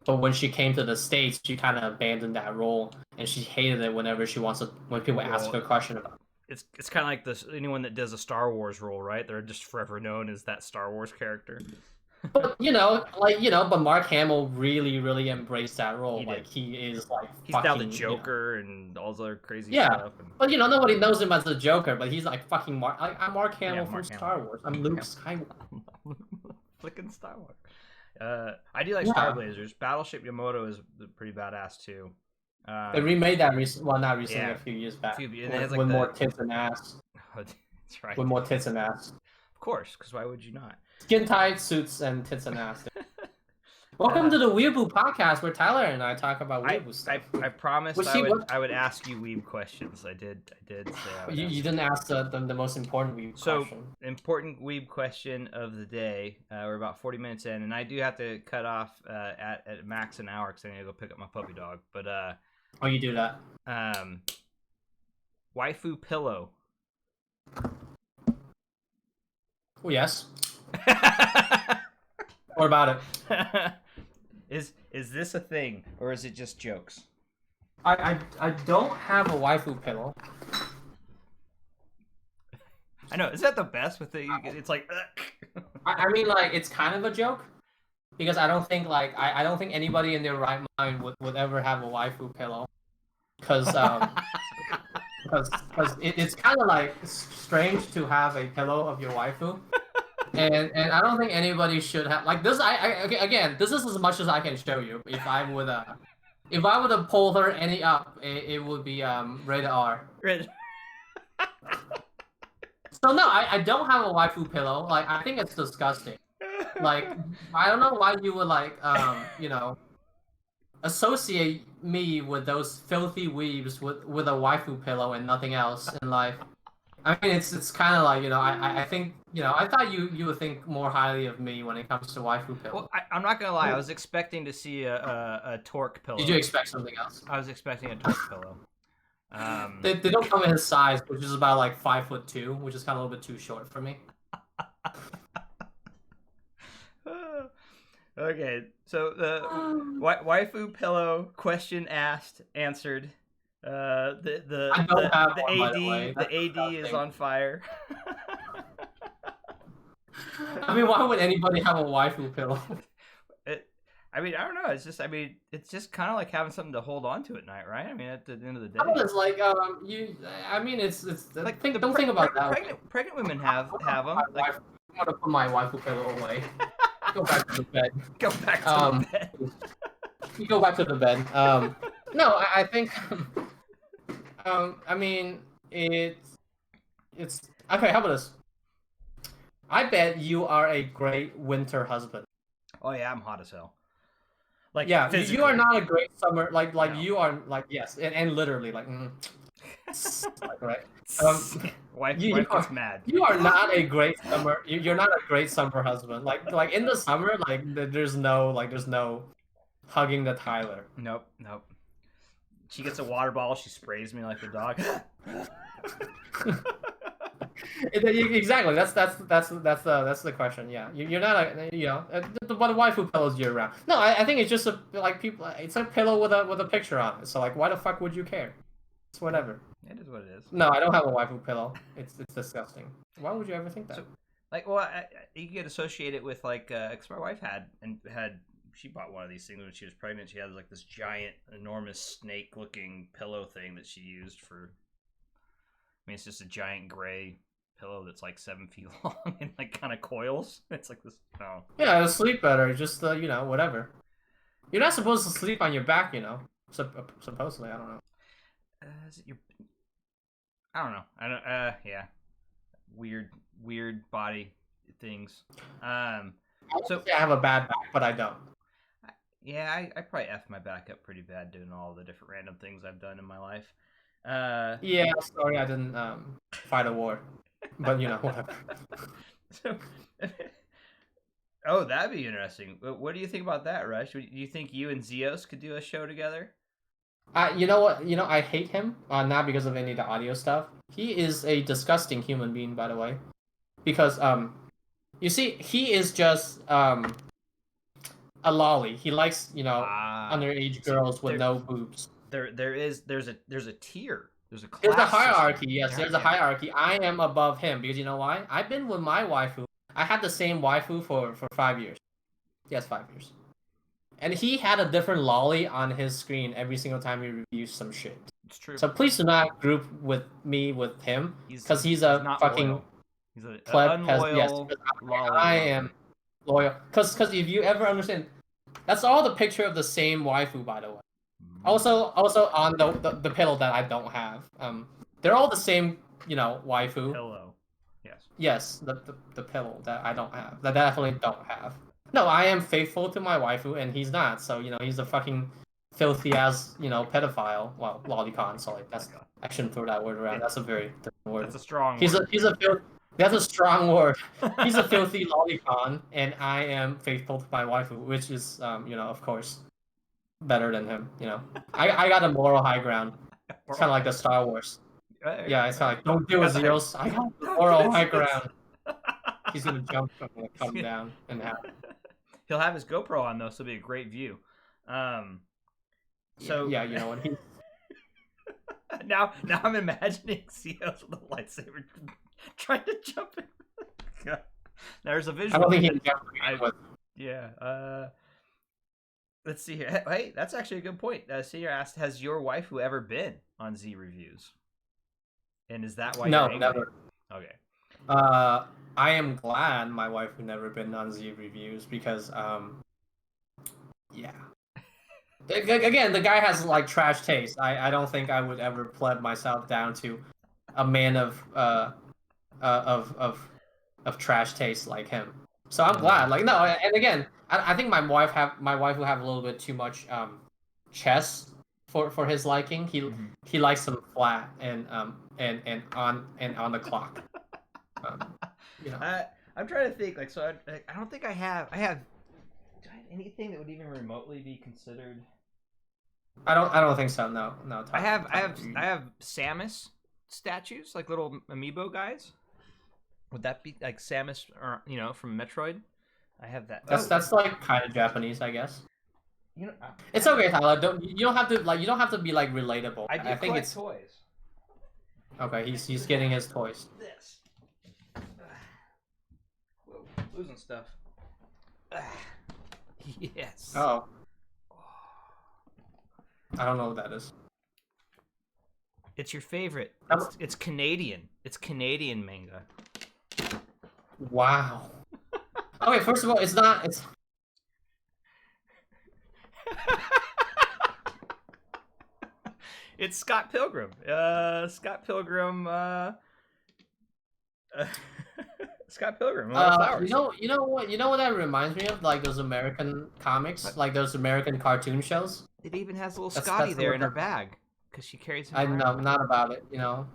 Speaker 2: But when she came to the States, she kind of abandoned that role, and she hated it when people ask her a question about it.
Speaker 1: It's kind of like anyone that does a Star Wars role, right? They're just forever known as that Star Wars character.
Speaker 2: But but Mark Hamill really, really embraced that role. He is like
Speaker 1: he's now the Joker and all the other crazy stuff.
Speaker 2: But nobody knows him as the Joker. But he's like fucking I'm Mark Hamill from Star Wars. I'm Luke Skywalker.
Speaker 1: Flicking Star Wars. I do like Star Blazers. Battleship Yamato is pretty badass too.
Speaker 2: They remade that not recently, a few years back. With more tits and ass.
Speaker 1: That's right.
Speaker 2: With more tits and ass.
Speaker 1: Of course, because why would you not?
Speaker 2: Skin tight suits and tits and ass. Welcome to the Weeaboo podcast, where Tyler and I talk about weeaboo stuff.
Speaker 1: I promised I would ask you weeb questions. I did say
Speaker 2: you didn't ask the most important weeb question.
Speaker 1: Important weeb question of the day. We're about 40 minutes in, and I do have to cut off at max an hour because I need to go pick up my puppy dog. But
Speaker 2: oh, you do that.
Speaker 1: Waifu Pillow.
Speaker 2: Oh, yes. What about it?
Speaker 1: Is this a thing, or is it just jokes?
Speaker 2: I don't have a waifu pillow.
Speaker 1: I know. Is that the best with it? It's like.
Speaker 2: I mean, like, it's kind of a joke, because I don't think I don't think anybody in their right mind would ever have a waifu pillow, because it's kind of like strange to have a pillow of your waifu. And I don't think anybody should have like this. Again, this is as much as I can show you. If I would have pulled her any up, it would be rated R. So no, I don't have a waifu pillow. Like, I think it's disgusting. Like, I don't know why you would associate me with those filthy weebs with a waifu pillow and nothing else in life. I mean, it's kind of like, I think, I thought you would think more highly of me when it comes to waifu pillow.
Speaker 1: Well, I'm not gonna lie, I was expecting to see a torque pillow.
Speaker 2: Did you expect something else?
Speaker 1: I was expecting a torque pillow.
Speaker 2: They don't come in his size, which is about like 5'2", which is kind of a little bit too short for me.
Speaker 1: Okay, so the waifu pillow question asked, answered. The AD is on fire.
Speaker 2: I mean, why would anybody have a waifu pillow?
Speaker 1: I mean, I don't know. It's just kind of like having something to hold on to at night, right? I mean, at the end of the day.
Speaker 2: It's like I mean, it's like don't think about that.
Speaker 1: Pregnant women have them. Like,
Speaker 2: I'm gonna put my waifu pillow away. Go back to the bed.
Speaker 1: Go back to the bed.
Speaker 2: You go back to the bed. No, I think. I mean, it's okay. How about this? I bet you are a great winter husband.
Speaker 1: Oh yeah, I'm hot as hell. Like,
Speaker 2: yeah,
Speaker 1: physically.
Speaker 2: You are not a great summer. Like no. You are like, yes, and literally like. Like, right.
Speaker 1: Wife gets mad.
Speaker 2: You are not a great summer. You're not a great summer husband. Like in the summer, like there's no hugging the Tyler.
Speaker 1: Nope. She gets a water bottle. She sprays me like the dog.
Speaker 2: Exactly. That's the question. Yeah, you're not but the waifu pillows year round. No, I think it's just people. It's a pillow with a picture on it. So like, why the fuck would you care? It's whatever.
Speaker 1: It is what it is.
Speaker 2: No, I don't have a waifu pillow. It's disgusting. Why would you ever think that?
Speaker 1: So, you get associated with because my wife had. She bought one of these things when she was pregnant. She had like this giant, enormous snake-looking pillow thing that she used for. I mean, it's just a giant gray pillow that's like 7 feet long and like kind of coils. It's like this. Oh.
Speaker 2: Yeah, it'll sleep better. Just whatever. You're not supposed to sleep on your back, supposedly. I don't know.
Speaker 1: Is it your? I don't know. I don't. Yeah. Weird body things. So
Speaker 2: say I have a bad back, but I don't.
Speaker 1: yeah, I probably f my back up pretty bad doing all the different random things I've done in my life.
Speaker 2: Yeah, sorry I didn't fight a war, but whatever.
Speaker 1: So, oh, that'd be interesting. What do you think about that, Rush? Do you think you and Zeos could do a show together?
Speaker 2: You know what? I hate him. Not because of any of the audio stuff. He is a disgusting human being, by the way. Because you see, he is just a lolly. He likes underage girls with no boobs.
Speaker 1: There's a tier. There's a class.
Speaker 2: There's a hierarchy.
Speaker 1: System.
Speaker 2: Yes, there's a hierarchy. I am above him because you know why? I've been with my waifu. I had the same waifu for 5 years. Yes, 5 years. And he had a different lolly on his screen every single time he reviews some shit.
Speaker 1: It's true.
Speaker 2: So please do not group with me with him because he's a
Speaker 1: not
Speaker 2: fucking
Speaker 1: loyal. He's an
Speaker 2: unloyal. Yes, I am loyal. Because if you ever understand, that's all the picture of the same waifu, by the way. Also on the pillow that I don't have. They're all the same, waifu.
Speaker 1: Pillow. Yes.
Speaker 2: Yes, the pillow that I don't have. That I definitely don't have. No, I am faithful to my waifu, and he's not. So he's a fucking filthy ass pedophile. Well, lolicon. So I shouldn't throw that word around. That's a very different word.
Speaker 1: That's a strong.
Speaker 2: That's a strong word. He's a filthy lolicon, and I am faithful to my waifu, which is of course better than him. I got a moral high ground. It's kind of like the Star Wars. Yeah, it's kind of like don't do it, Zeros. I got the moral high ground. He's gonna jump and come down and have.
Speaker 1: He'll have his GoPro on though, so it'll be a great view. So
Speaker 2: yeah, when he.
Speaker 1: now I'm imagining Zeos with a lightsaber trying to jump in. There's a visual.
Speaker 2: I don't think he can jump.
Speaker 1: Yeah. Let's see here. Hey, that's actually a good point. Senior asked, "Has your waifu ever been on Z reviews?" And is that why?
Speaker 2: No, never.
Speaker 1: Okay.
Speaker 2: I am glad my waifu never been on Z reviews because, yeah. Again, the guy has trash taste. I don't think I would ever pleb myself down to a man of trash taste like him. So I'm glad. No, and again, I think my waifu have a little bit too much chest for his liking. He likes them flat and on the clock.
Speaker 1: I'm trying to think. So I don't think I have. Do I have anything that would even remotely be considered?
Speaker 2: I don't think so. No.
Speaker 1: I have Samus statues, like little amiibo guys. Would that be like Samus, or from Metroid? I have that.
Speaker 2: That's like kind of Japanese, I guess. It's okay, Tyler. You don't have to be relatable.
Speaker 1: I think it's toys.
Speaker 2: Okay, he's getting his toys.
Speaker 1: This. Whoa, losing stuff. Yes.
Speaker 2: Oh. I don't know what that is.
Speaker 1: It's your favorite. It's Canadian. It's Canadian manga.
Speaker 2: Wow. Okay, first of all, it's not. It's.
Speaker 1: It's Scott Pilgrim. Scott Pilgrim. Scott Pilgrim.
Speaker 2: You know what that reminds me of? Like those American comics, like those American cartoon shows.
Speaker 1: It even has a little Scotty there in her bag because she carries him around.
Speaker 2: I'm not about it. No.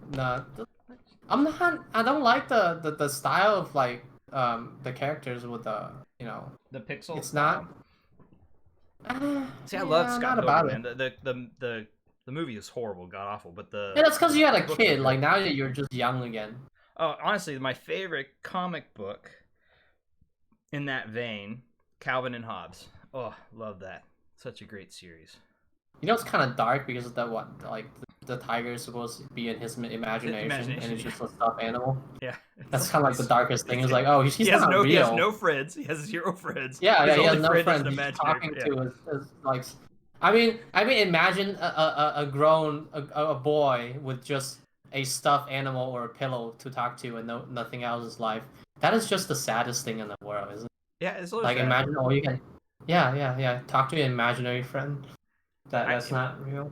Speaker 2: I'm not. I don't like the style of the characters with the
Speaker 1: the pixels.
Speaker 2: It's not.
Speaker 1: See, I love Scott Pilgrim. The movie is horrible, god awful, but
Speaker 2: that's because you had a kid. Like now you're just young again.
Speaker 1: Oh, honestly, my favorite comic book in that vein, Calvin and Hobbes. Oh, love that. Such a great series.
Speaker 2: It's kind of dark because of the tiger is supposed to be in his imagination and it's just a stuffed animal.
Speaker 1: Yeah.
Speaker 2: That's kind of the darkest thing. It's he's not real. He
Speaker 1: has no friends. He has 0 friends.
Speaker 2: Yeah, he has no friends. He's talking to his I mean, imagine a boy with just a stuffed animal or a pillow to talk to and nothing else in his life. That is just the saddest thing in the world, isn't it?
Speaker 1: Yeah, it's
Speaker 2: imagine all you can. Yeah. Talk to an imaginary friend. That's not real.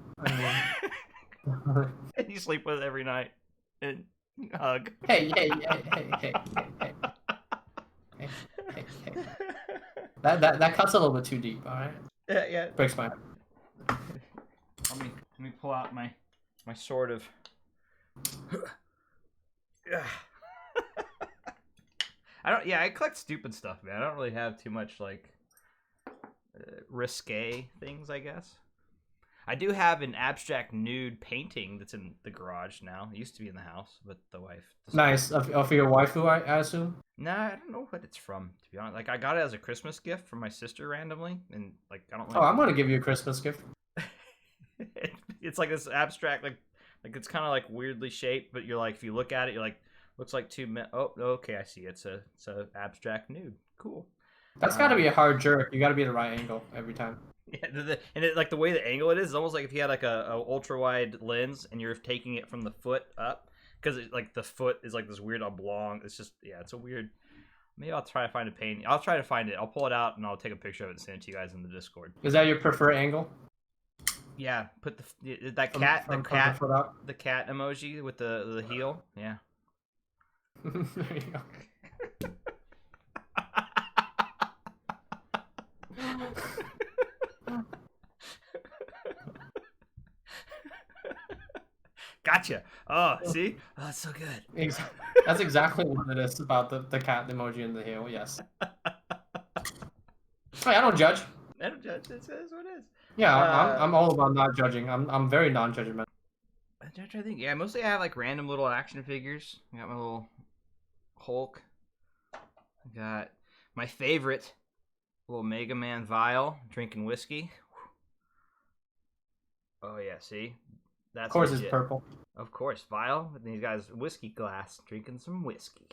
Speaker 1: And you sleep with it every night and hug.
Speaker 2: Hey. That cuts a little bit too deep. All right.
Speaker 1: Yeah.
Speaker 2: Breaks my heart.
Speaker 1: Let me pull out my sword of. I collect stupid stuff, man. I don't really have too much like risque things, I guess. I do have an abstract nude painting that's in the garage now. It used to be in the house, but the wife.
Speaker 2: Nice of your waifu, I assume.
Speaker 1: Nah, I don't know what it's from, to be honest. Like I got it as a Christmas gift from my sister randomly, and like I don't.
Speaker 2: Oh, I'm gonna give you a Christmas gift.
Speaker 1: It's like this abstract, like it's kind of like weirdly shaped, but you're like, if you look at it, you're like, looks like two men. Oh, okay, I see. It's a abstract nude. Cool.
Speaker 2: That's got to be a hard jerk. You got to be at the right angle every time.
Speaker 1: Yeah, and it, like the way the angle it is almost like if you had like a ultra wide lens and you're taking it from the foot up, because like the foot is like this weird oblong. It's just it's a weird. Maybe I'll try to find a painting. I'll try to find it. I'll pull it out and I'll take a picture of it and send it to you guys in the Discord.
Speaker 2: Is that your preferred angle?
Speaker 1: Yeah, put the cat emoji with the heel. Yeah.
Speaker 2: There you go.
Speaker 1: Gotcha. Oh, see? Oh, that's so good.
Speaker 2: That's exactly what it is about the cat emoji in the heel. Yes. Hey, I don't judge.
Speaker 1: I don't judge. That's what it is.
Speaker 2: Yeah, I'm all about not judging. I'm very non-judgmental.
Speaker 1: I'm trying to think. Yeah, mostly I have like random little action figures. I got my little Hulk. I got my favorite little Mega Man vial drinking whiskey. Oh yeah, see? That's
Speaker 2: of course
Speaker 1: legit.
Speaker 2: It's purple.
Speaker 1: Of course, vial. And he's got his whiskey glass drinking some whiskey.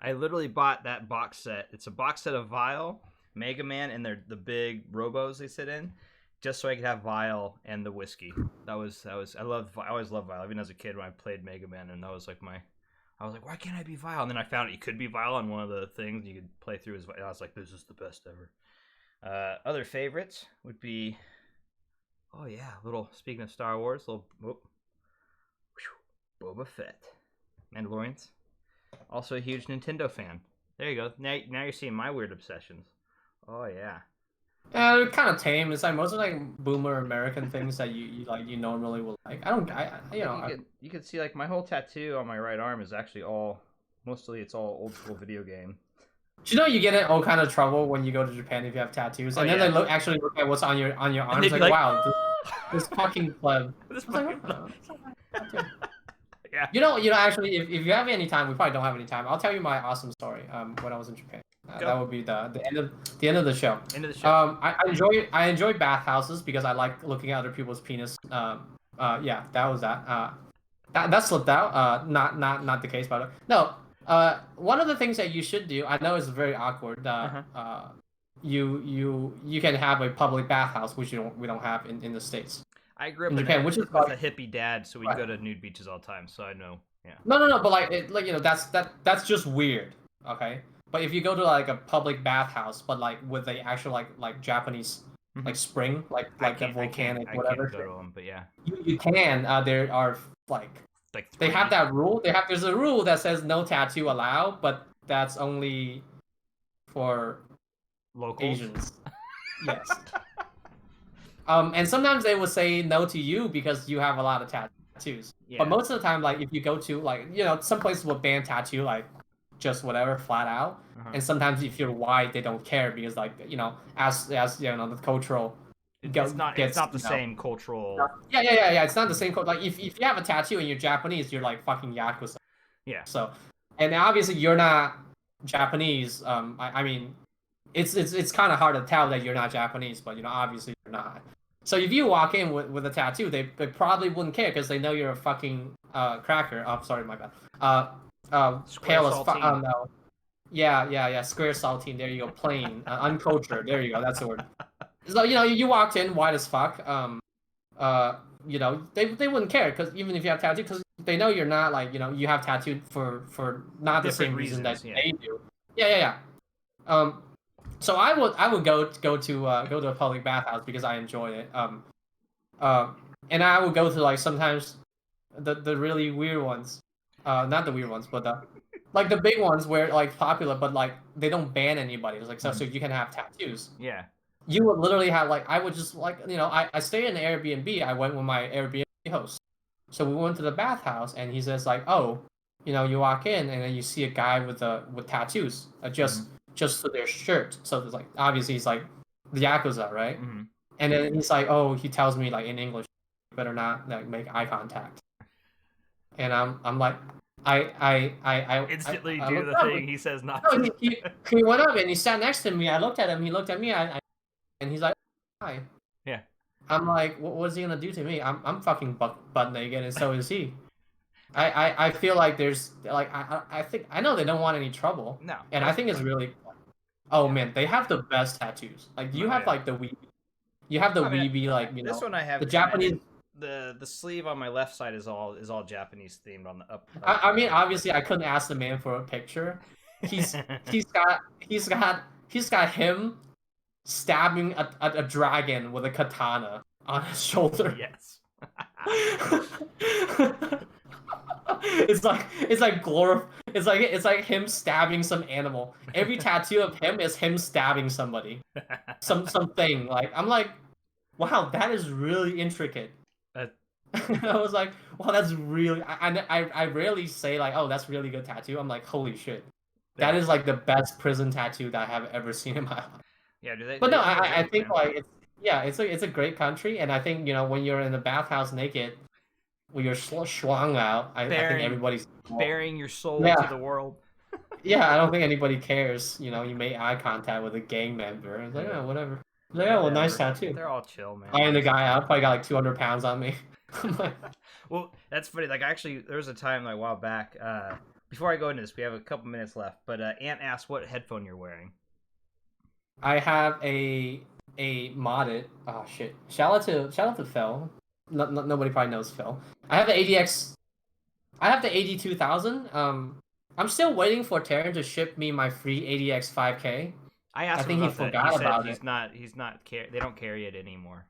Speaker 1: I literally bought that box set. It's a box set of Vial, Mega Man, and the big robos they sit in, just so I could have Vial and the whiskey. I always loved Vial. Even as a kid when I played Mega Man, and that was like I was like, why can't I be Vial? And then I found you could be Vial on one of the things you could play through as Vial. I was like, this is the best ever. Other favorites would be, oh yeah, speaking of Star Wars, Boba Fett, Mandalorians. Also a huge Nintendo fan. There you go. Now you're seeing my weird obsessions. Oh yeah.
Speaker 2: Yeah, they're kind of tame. It's like most of like boomer American things that you normally will like.
Speaker 1: You can see like my whole tattoo on my right arm is actually mostly it's all old school video game.
Speaker 2: Do you know you get in all kind of trouble when you go to Japan if you have tattoos, and then they look at what's on your arm. It's like, wow, this fucking pleb.
Speaker 1: This fucking pleb. Yeah.
Speaker 2: You know. Actually, if you have any time, we probably don't have any time. I'll tell you my awesome story. When I was in Japan, that would be the end of the show.
Speaker 1: End of the show.
Speaker 2: I enjoy bathhouses because I like looking at other people's penis. Yeah, that was that. That slipped out. Not the case, but no. One of the things that you should do, I know it's very awkward. You can have a public bathhouse, which we don't have in the States.
Speaker 1: I grew up in
Speaker 2: Japan,
Speaker 1: which is with a hippie dad, so we go to nude beaches all the time. So I know. Yeah.
Speaker 2: No, but that's just weird. Okay, but if you go to like a public bathhouse, but like with the actual like Japanese like spring, like a volcanic whatever.
Speaker 1: I can't go to them, but yeah.
Speaker 2: You can. There are like they have that rule. There's a rule that says no tattoo allowed, but that's only for
Speaker 1: locals.
Speaker 2: Asians. Yes. And sometimes they will say no to you because you have a lot of tattoos. Yeah. But most of the time, like if you go to some places will ban tattoo just whatever flat out. And sometimes if you're white, they don't care because as the cultural.
Speaker 1: It's not the same cultural.
Speaker 2: Yeah. It's not the same. Like if you have a tattoo and you're Japanese, you're like fucking yakuza.
Speaker 1: Yeah.
Speaker 2: So, and obviously you're not Japanese. I mean, it's kind of hard to tell that you're not Japanese, but obviously you're not. So if you walk in with a tattoo, they probably wouldn't care because they know you're a fucking cracker. Oh, sorry, my bad. Pale as fuck. Oh no. Yeah. Square saltine. There you go. Plain, uncultured. There you go. That's the word. So you walked in white as fuck. They wouldn't care because even if you have tattoo, because they know you're not you have tattooed for not the same reason that they do. Yeah. So I would go to a public bathhouse because I enjoy it. And I would go to sometimes the really weird ones. Not the weird ones, but like the big ones where like popular, but like they don't ban anybody. It's like so
Speaker 1: Mhm.
Speaker 2: you can have tattoos.
Speaker 1: Yeah.
Speaker 2: You would literally have like I would just like I stay in an Airbnb. I went with my Airbnb host, so we went to the bathhouse, and he says like, oh, you walk in and then you see a guy with tattoos,
Speaker 1: Mhm.
Speaker 2: just to their shirt. So it's like obviously he's like the yakuza, right?
Speaker 1: Mhm.
Speaker 2: And then he's like, oh, he tells me like in English, better not like make eye contact. And I'm like,
Speaker 1: Instantly
Speaker 2: I
Speaker 1: do
Speaker 2: looked
Speaker 1: the
Speaker 2: up.
Speaker 1: thing he says not
Speaker 2: No,
Speaker 1: to.
Speaker 2: he went up and he sat next to me. I looked at him. He looked at me. And he's like, hi.
Speaker 1: Yeah.
Speaker 2: I'm like, what's he gonna do to me? I'm fucking butt naked, and so is he. I feel like there's like I think I know they don't want any trouble,
Speaker 1: No.
Speaker 2: and I think it's really. Oh
Speaker 1: Yeah.
Speaker 2: man, they have the best tattoos. Like you
Speaker 1: Oh
Speaker 2: have
Speaker 1: yeah.
Speaker 2: like you have the
Speaker 1: I mean,
Speaker 2: weeby like
Speaker 1: this one I
Speaker 2: the
Speaker 1: have kind
Speaker 2: Japanese.
Speaker 1: of the sleeve on my left side is all Japanese themed on the up.
Speaker 2: I mean, obviously, I couldn't ask the man for a picture. He's he's got him stabbing a dragon with a katana on his shoulder.
Speaker 1: Yes.
Speaker 2: It's like him stabbing some animal. Every tattoo of him is him stabbing somebody. Something. Like I'm like, wow, that is really intricate. I was like, wow, that's really I rarely say like, oh, that's really good tattoo. I'm like, holy shit. That is like the best prison tattoo that I have ever seen in my life.
Speaker 1: Yeah, do they?
Speaker 2: But no,
Speaker 1: They go
Speaker 2: I
Speaker 1: big,
Speaker 2: think
Speaker 1: man.
Speaker 2: like it's a great country, and I think when you're in the bathhouse naked with your schlong out, I think
Speaker 1: Bearing
Speaker 2: everybody's
Speaker 1: bearing your soul to
Speaker 2: yeah
Speaker 1: the world.
Speaker 2: yeah. I don't think anybody cares. You made eye contact with a gang member. It's like
Speaker 1: Yeah.
Speaker 2: whatever. It's like, oh, well, nice
Speaker 1: Whatever.
Speaker 2: tattoo.
Speaker 1: They're all chill, man.
Speaker 2: I am the guy out. Probably got like 200 pounds on me. I'm like,
Speaker 1: Well, that's funny. Like, actually, there was a time like, a while back. Before I go into this, we have a couple minutes left. But Ant asked what headphone you're wearing.
Speaker 2: I have a modded. Oh shit! Shout out to Phil. Nobody probably knows Phil. I have the ADX. I have the 82,000. I'm still waiting for Terran to ship me my free ADX 5K.
Speaker 1: I asked
Speaker 2: I
Speaker 1: him
Speaker 2: think he
Speaker 1: about that. He
Speaker 2: forgot
Speaker 1: said
Speaker 2: about
Speaker 1: he's
Speaker 2: it.
Speaker 1: not. He's not. They don't carry it anymore.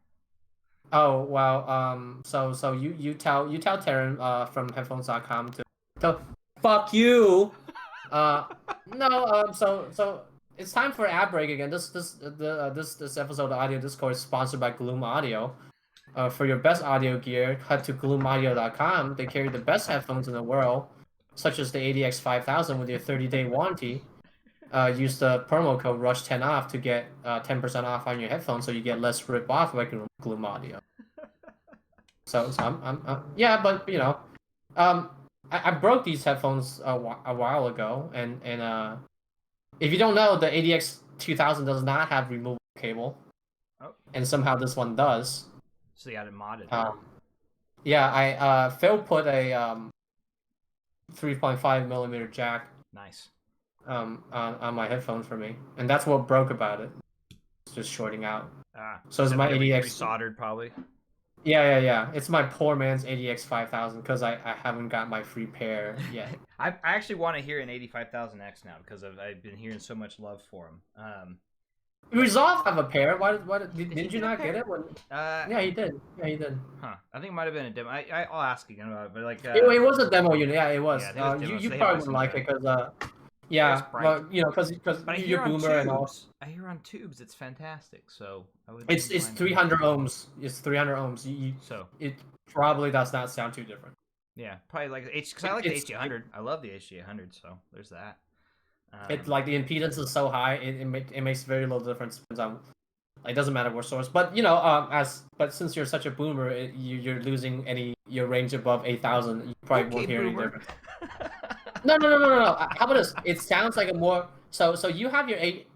Speaker 2: Oh well. So you tell Terran from headphones.com to fuck you. No. So it's time for ad break again. This episode of Audio Discourse is sponsored by Gloom Audio. For your best audio gear, head to gloomaudio.com. They carry the best headphones in the world, such as the ADX 5000 with your 30-day warranty. Use the promo code RUSH10OFF to get 10% off on your headphones, so you get less rip off by Gloom Audio. So I'm yeah, but I broke these headphones a while ago, and if you don't know, the ADX 2000 does not have removable cable,
Speaker 1: Oh,
Speaker 2: and somehow this one does.
Speaker 1: so you got it modded.
Speaker 2: Yeah, I Phil put a 3.5 millimeter jack
Speaker 1: Nice.
Speaker 2: on my headphone for me, and that's what broke about it. It's just shorting out. So it's
Speaker 1: Send
Speaker 2: my
Speaker 1: it
Speaker 2: ADX
Speaker 1: resoldered probably.
Speaker 2: Yeah. It's my poor man's ADX 5000 because I haven't got my free pair yet.
Speaker 1: I actually want to hear an 85,000X now because I've been hearing so much love for him.
Speaker 2: Resolve have a pair. Why did you
Speaker 1: get a
Speaker 2: not
Speaker 1: pair?
Speaker 2: get it? Yeah, he did. Yeah, he did.
Speaker 1: Huh. I think it might have been a demo. I'll ask again about it, but like.
Speaker 2: It was a demo unit. Yeah, it was.
Speaker 1: Yeah, I think it was
Speaker 2: You
Speaker 1: demo, so they
Speaker 2: probably
Speaker 1: have
Speaker 2: wouldn't like
Speaker 1: some
Speaker 2: it because yeah,
Speaker 1: bright.
Speaker 2: well, because
Speaker 1: But I
Speaker 2: you're
Speaker 1: hear on
Speaker 2: boomer and all.
Speaker 1: tubes. I hear on tubes it's fantastic. So I would.
Speaker 2: It's 300 ohms. It's 300 ohms.
Speaker 1: So
Speaker 2: it probably does not sound too different.
Speaker 1: yeah, probably like H because I like the HG100. I love the HG100. So there's that.
Speaker 2: It's like the impedance is so high, it makes very little difference. Depends on, it doesn't matter what source. But but since you're such a boomer, you're losing your range above 8,000. You probably won't hear any difference. No. How about this? It sounds like a more so you have your 8.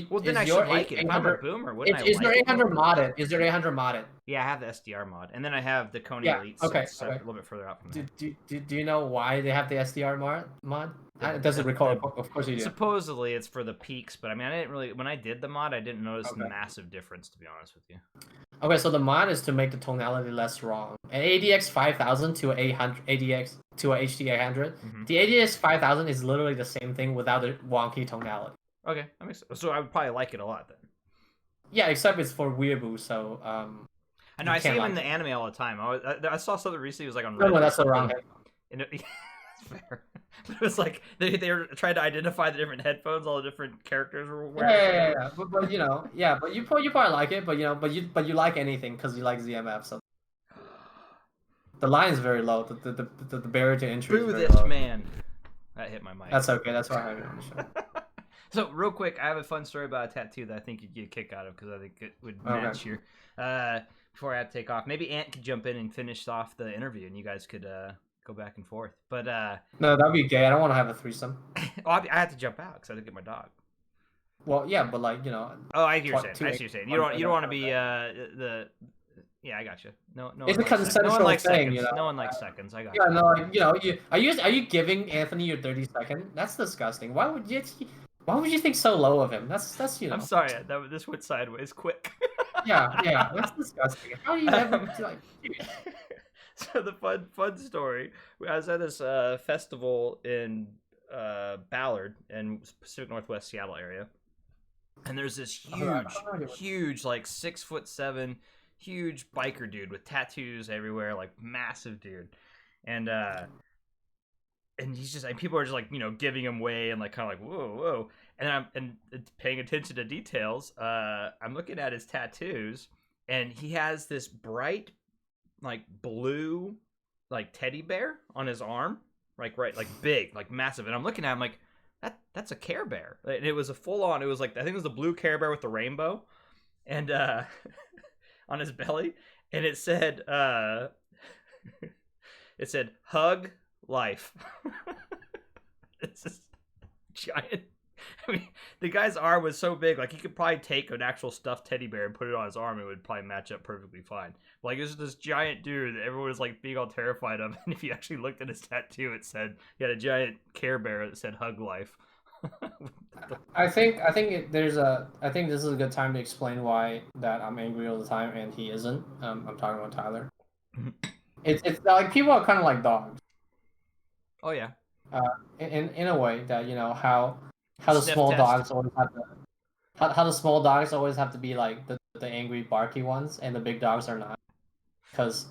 Speaker 1: Well, then I should like it. If I'm a boomer, wouldn't I like it?
Speaker 2: Is your 800 modded? Is your 800 modded?
Speaker 1: Yeah, I have the SDR mod, and then I have the Kony Elite.
Speaker 2: Okay.
Speaker 1: A little bit further out from there.
Speaker 2: Do you know why they have the SDR mod? It doesn't record. Of course you do.
Speaker 1: Supposedly it's for the peaks, but I mean, I didn't really. When I did the mod, I didn't notice a massive difference, to be honest with you.
Speaker 2: Okay, so the mod is to make the tonality less wrong. An ADX 5000 to a 800 ADX to a HD 800.
Speaker 1: Mm-hmm.
Speaker 2: The ADX 5000 is literally the same thing without the wonky tonality.
Speaker 1: Okay, that makes sense. So I would probably like it a lot then. Yeah,
Speaker 2: except it's for weeaboo, so
Speaker 1: I know I see him in the anime all the time. I saw something recently. It was like on.
Speaker 2: No, that's the wrong headphone.
Speaker 1: Fair. It was like they were trying to identify the different headphones all the different characters were wearing.
Speaker 2: Yeah. But you know, yeah, but you probably like it, but you know, but you like anything because you like ZMF. So the line is very low. The barrier to entry is
Speaker 1: Boo
Speaker 2: very
Speaker 1: this
Speaker 2: low.
Speaker 1: man. That hit my mic.
Speaker 2: That's okay. That's why I have it on the show.
Speaker 1: So real quick, I have a fun story about a tattoo that I think you'd get a kick out of because I think it would match your. Before I have to take off, maybe Ant could jump in and finish off the interview, and you guys could go back and forth. But
Speaker 2: no, that'd be gay. I don't want to have a threesome.
Speaker 1: I had to jump out because I had to get my dog.
Speaker 2: Well, yeah, but like, you know.
Speaker 1: Oh, I hear you saying. I see what you're saying. You don't want to be the. Yeah, I got you. No.
Speaker 2: It's a consensual thing,
Speaker 1: seconds.
Speaker 2: you know.
Speaker 1: No one likes seconds. I got
Speaker 2: you. Yeah, no, like, you know, are you giving Anthony your 30-second? That's disgusting. Why would you think so low of him? That's you know.
Speaker 1: I'm sorry. This went sideways quick.
Speaker 2: yeah, that's disgusting. How do you ever like?
Speaker 1: So the fun story. I was at this festival in Ballard in Pacific Northwest Seattle area, and there's this huge, like 6'7", huge biker dude with tattoos everywhere, like massive dude, and he's just, and people are just like, you know, giving him way and like kind of like whoa, and I'm paying attention to details. I'm looking at his tattoos, and he has this bright, like blue, like teddy bear on his arm, like big, like massive, and I'm looking at him like that's a Care Bear, and it was a full on. It was like, I think it was the blue Care Bear with the rainbow, and on his belly, and it said hug life. It's just giant. I mean, the guy's arm was so big, like he could probably take an actual stuffed teddy bear and put it on his arm, and it would probably match up perfectly fine. Like, it was this giant dude that everyone was like being all terrified of, and if you actually looked at his tattoo, it said he had a giant Care Bear that said hug life.
Speaker 2: I think this is a good time to explain why that I'm angry all the time and he isn't. I'm talking about Tyler. It's like people are kind of like dogs.
Speaker 1: Oh yeah.
Speaker 2: In a way that, you know, how the small dogs always have to, how the small dogs always have to be like the angry barky ones, and the big dogs are not, because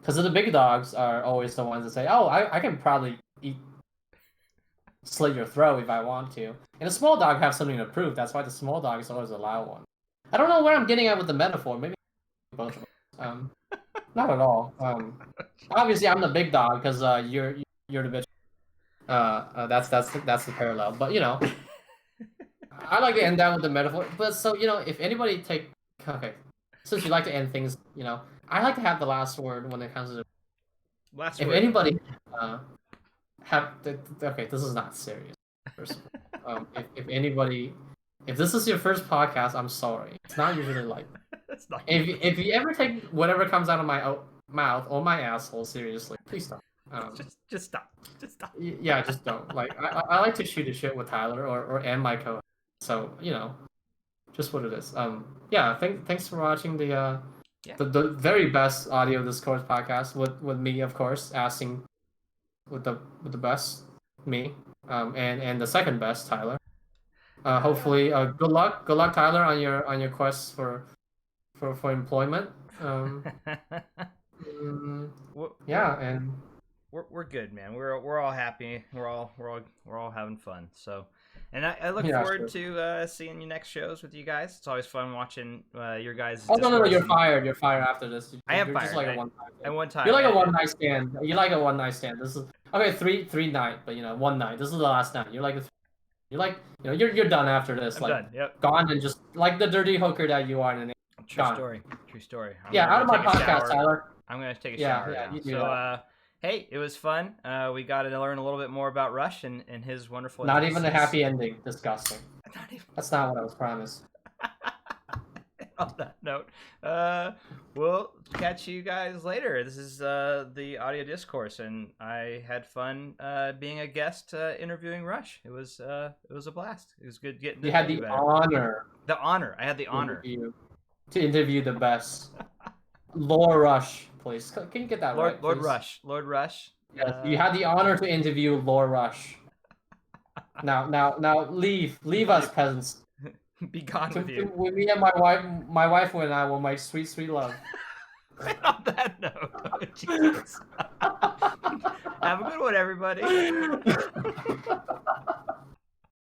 Speaker 2: the big dogs are always the ones that say, oh, I can probably slit your throat if I want to, and the small dog have something to prove. That's why the small dog is always the loud one. I don't know where I'm getting at with the metaphor. Maybe both of us. Not at all. Obviously I'm the big dog because you're the bitch. That's the parallel. But you know, I like to end that with the metaphor. But so, you know, if anybody since you like to end things, you know, I like to have the last word when it comes to if anybody this is not serious. If this is your first podcast, I'm sorry. It's not usually like
Speaker 1: That's not
Speaker 2: if you ever take whatever comes out of my mouth or my asshole seriously, please stop.
Speaker 1: Just stop.
Speaker 2: Yeah, just don't. Like, I like to shoot a shit with Tyler and my co-host. So, you know, just what it is. Yeah, thanks for watching the very best audio Discourse podcast with me, of course, asking with the best me, and the second best Tyler. Hopefully, good luck, Tyler, on your quest for employment. Yeah, and
Speaker 1: we're good, man. We're all happy. We're all having fun. So, and I look forward to seeing your next shows with you guys. It's always fun watching your guys.
Speaker 2: Oh no, you're fired. You're fired after this.
Speaker 1: I am fired.
Speaker 2: Just like a one-time thing.
Speaker 1: One time.
Speaker 2: You're like a one-night stand. You like a one-night stand. This is okay. Three night, but you know, one night. This is the last night. You're like you're done after this.
Speaker 1: I'm done. Yep.
Speaker 2: Gone, and just like the dirty hooker that you are. And
Speaker 1: True story.
Speaker 2: Out of my podcast, Tyler.
Speaker 1: I'm gonna take a shower now. So, hey, it was fun. We got to learn a little bit more about Rush and his wonderful.
Speaker 2: Not even a happy ending. Disgusting.
Speaker 1: Not even...
Speaker 2: That's not what I was promised.
Speaker 1: On that note, we'll catch you guys later. This is the Audio Discourse, and I had fun being a guest interviewing Rush. It was a blast. It was good getting.
Speaker 2: You had the honor.
Speaker 1: The honor. I had the honor
Speaker 2: to interview the best. Lord Rush, please. Can you get that right?
Speaker 1: Lord Rush. Lord Rush.
Speaker 2: Yes, you had the honor to interview Lord Rush. Now leave us, peasants.
Speaker 1: Be gone with you.
Speaker 2: Me and my wife and I will make sweet love.
Speaker 1: On that note, Jesus. Have a good one, everybody.